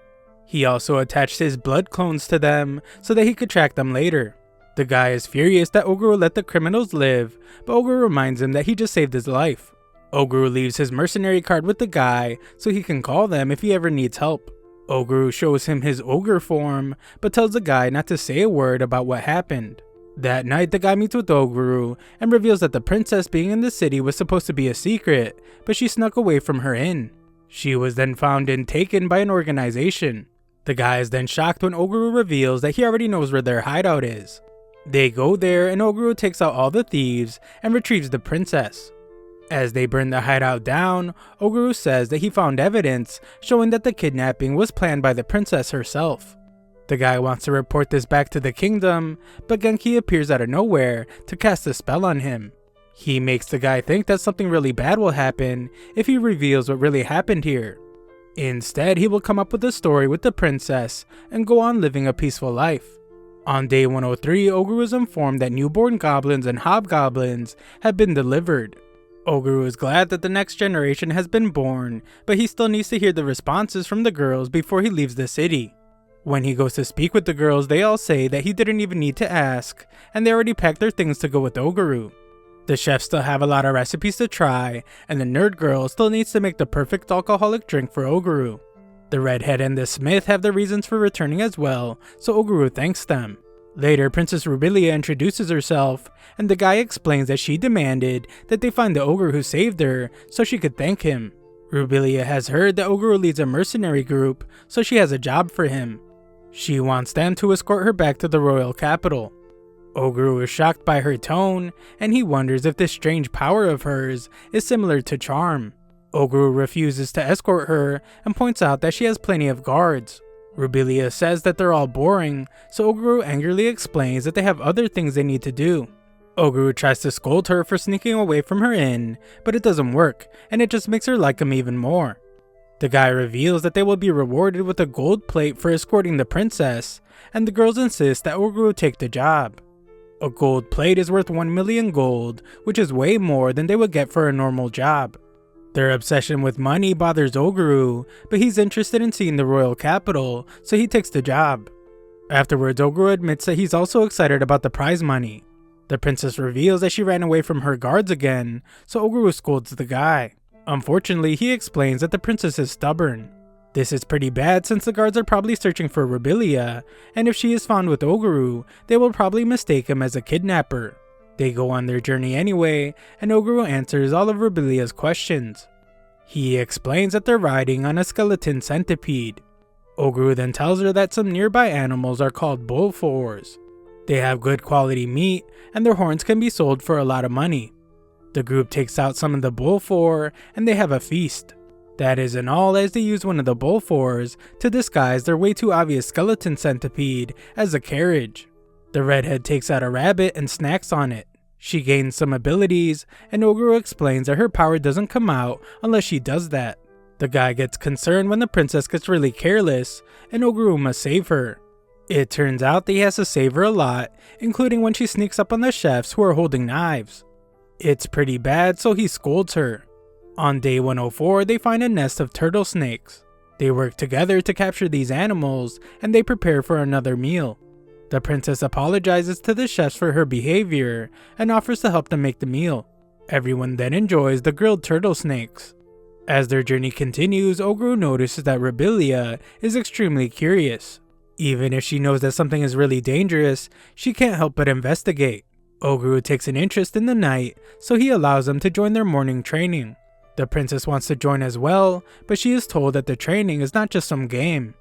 He also attached his blood clones to them so that he could track them later. The guy is furious that Oguru let the criminals live, but Oguru reminds him that he just saved his life. Oguru leaves his mercenary card with the guy so he can call them if he ever needs help. Oguru shows him his ogre form, but tells the guy not to say a word about what happened. That night, the guy meets with Oguru and reveals that the princess being in the city was supposed to be a secret, but she snuck away from her inn. She was then found and taken by an organization. The guy is then shocked when Oguru reveals that he already knows where their hideout is. They go there and Oguru takes out all the thieves and retrieves the princess. As they burn the hideout down, Oguru says that he found evidence showing that the kidnapping was planned by the princess herself. The guy wants to report this back to the kingdom, but Genki appears out of nowhere to cast a spell on him. He makes the guy think that something really bad will happen if he reveals what really happened here. Instead, he will come up with a story with the princess and go on living a peaceful life. On day 103, Oguru is informed that newborn goblins and hobgoblins have been delivered. Oguru is glad that the next generation has been born, but he still needs to hear the responses from the girls before he leaves the city. When he goes to speak with the girls, they all say that he didn't even need to ask, and they already packed their things to go with Oguru. The chefs still have a lot of recipes to try, and the nerd girl still needs to make the perfect alcoholic drink for Oguru. The redhead and the smith have their reasons for returning as well, so Oguru thanks them. Later, Princess Rubilia introduces herself, and the guy explains that she demanded that they find the ogre who saved her so she could thank him. Rubilia has heard that Oguru leads a mercenary group, so she has a job for him. She wants them to escort her back to the royal capital. Oguru is shocked by her tone, and he wonders if this strange power of hers is similar to charm. Oguru refuses to escort her and points out that she has plenty of guards. Rubilia says that they're all boring, so Oguru angrily explains that they have other things they need to do. Oguru tries to scold her for sneaking away from her inn, but it doesn't work, and it just makes her like him even more. The guy reveals that they will be rewarded with a gold plate for escorting the princess, and the girls insist that Oguru take the job. A gold plate is worth 1 million gold, which is way more than they would get for a normal job. Their obsession with money bothers Oguru, but he's interested in seeing the royal capital, so he takes the job. Afterwards, Oguru admits that he's also excited about the prize money. The princess reveals that she ran away from her guards again, so Oguru scolds the guy. Unfortunately, he explains that the princess is stubborn. This is pretty bad since the guards are probably searching for Rubilia, and if she is found with Oguru, they will probably mistake him as a kidnapper. They go on their journey anyway, and Oguru answers all of Rubilia's questions. He explains that they're riding on a skeleton centipede. Oguru then tells her that some nearby animals are called bullfours. They have good quality meat, and their horns can be sold for a lot of money. The group takes out some of the bullfour, and they have a feast. That isn't all, as they use one of the bullfours to disguise their way too obvious skeleton centipede as a carriage. The redhead takes out a rabbit and snacks on it. She gains some abilities, and Oguru explains that her power doesn't come out unless she does that. The guy gets concerned when the princess gets really careless, and Oguru must save her. It turns out that he has to save her a lot, including when she sneaks up on the chefs who are holding knives. It's pretty bad, so he scolds her. On day 104, they find a nest of turtle snakes. They work together to capture these animals, and they prepare for another meal. The princess apologizes to the chefs for her behavior and offers to help them make the meal. Everyone then enjoys the grilled turtle snakes. As their journey continues, Oguru notices that Rubilia is extremely curious. Even if she knows that something is really dangerous, she can't help but investigate. Oguru takes an interest in the knight, so he allows them to join their morning training. The princess wants to join as well, but she is told that the training is not just some game.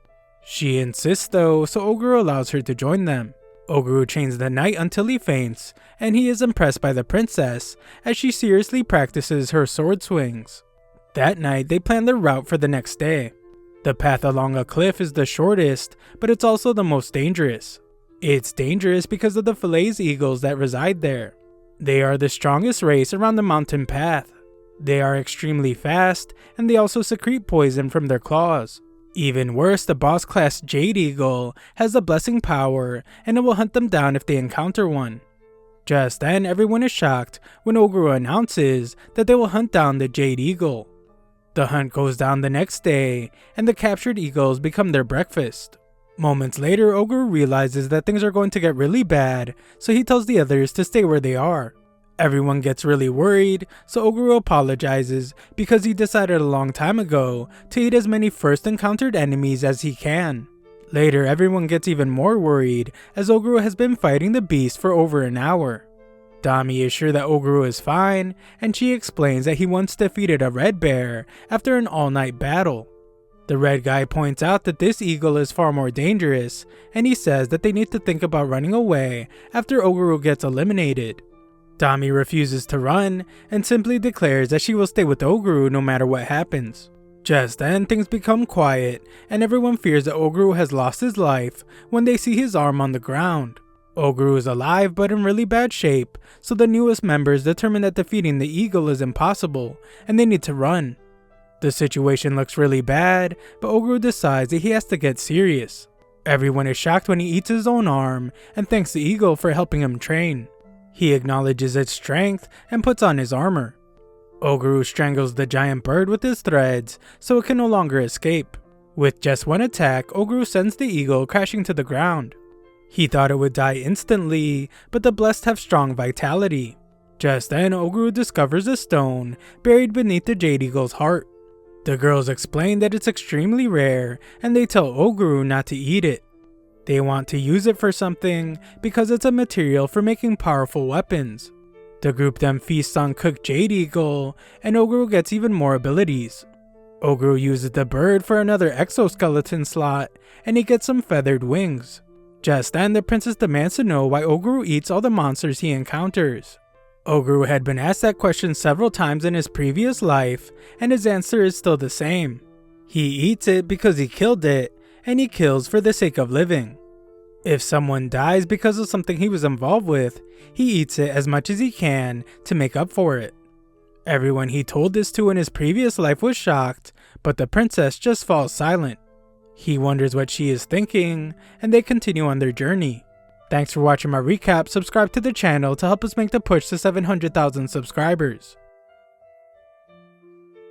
She insists though, so Oguru allows her to join them. Oguru trains the knight until he faints, and he is impressed by the princess as she seriously practices her sword swings. That night, they plan their route for the next day. The path along a cliff is the shortest, but it's also the most dangerous. It's dangerous because of the fillets eagles that reside there. They are the strongest race around the mountain path. They are extremely fast, and they also secrete poison from their claws. Even worse, the boss class Jade Eagle has the blessing power, and it will hunt them down if they encounter one. Just then, everyone is shocked when Oguru announces that they will hunt down the Jade Eagle. The hunt goes down the next day, and the captured eagles become their breakfast. Moments later, Oguru realizes that things are going to get really bad, so he tells the others to stay where they are. Everyone gets really worried, so Oguru apologizes because he decided a long time ago to eat as many first encountered enemies as he can. Later, everyone gets even more worried as Oguru has been fighting the beast for over an hour. Dami is sure that Oguru is fine, and she explains that he once defeated a red bear after an all-night battle. The red guy points out that this eagle is far more dangerous, and he says that they need to think about running away after Oguru gets eliminated. Dami refuses to run and simply declares that she will stay with Oguru no matter what happens. Just then, things become quiet and everyone fears that Oguru has lost his life when they see his arm on the ground. Oguru is alive but in really bad shape, so the newest members determine that defeating the eagle is impossible and they need to run. The situation looks really bad, but Oguru decides that he has to get serious. Everyone is shocked when he eats his own arm and thanks the eagle for helping him train. He acknowledges its strength and puts on his armor. Oguru strangles the giant bird with his threads so it can no longer escape. With just one attack, Oguru sends the eagle crashing to the ground. He thought it would die instantly, but the blessed have strong vitality. Just then, Oguru discovers a stone buried beneath the Jade Eagle's heart. The girls explain that it's extremely rare and they tell Oguru not to eat it. They want to use it for something because it's a material for making powerful weapons. The group then feasts on cooked Jade Eagle and Oguru gets even more abilities. Oguru uses the bird for another exoskeleton slot and he gets some feathered wings. Just then, the princess demands to know why Oguru eats all the monsters he encounters. Oguru had been asked that question several times in his previous life, and his answer is still the same. He eats it because he killed it, and he kills for the sake of living. If someone dies because of something he was involved with, he eats it as much as he can to make up for it. Everyone he told this to in his previous life was shocked, but the princess just falls silent. He wonders what she is thinking, and they continue on their journey. Thanks for watching my recap. Subscribe to the channel to help us make the push to 700,000 subscribers.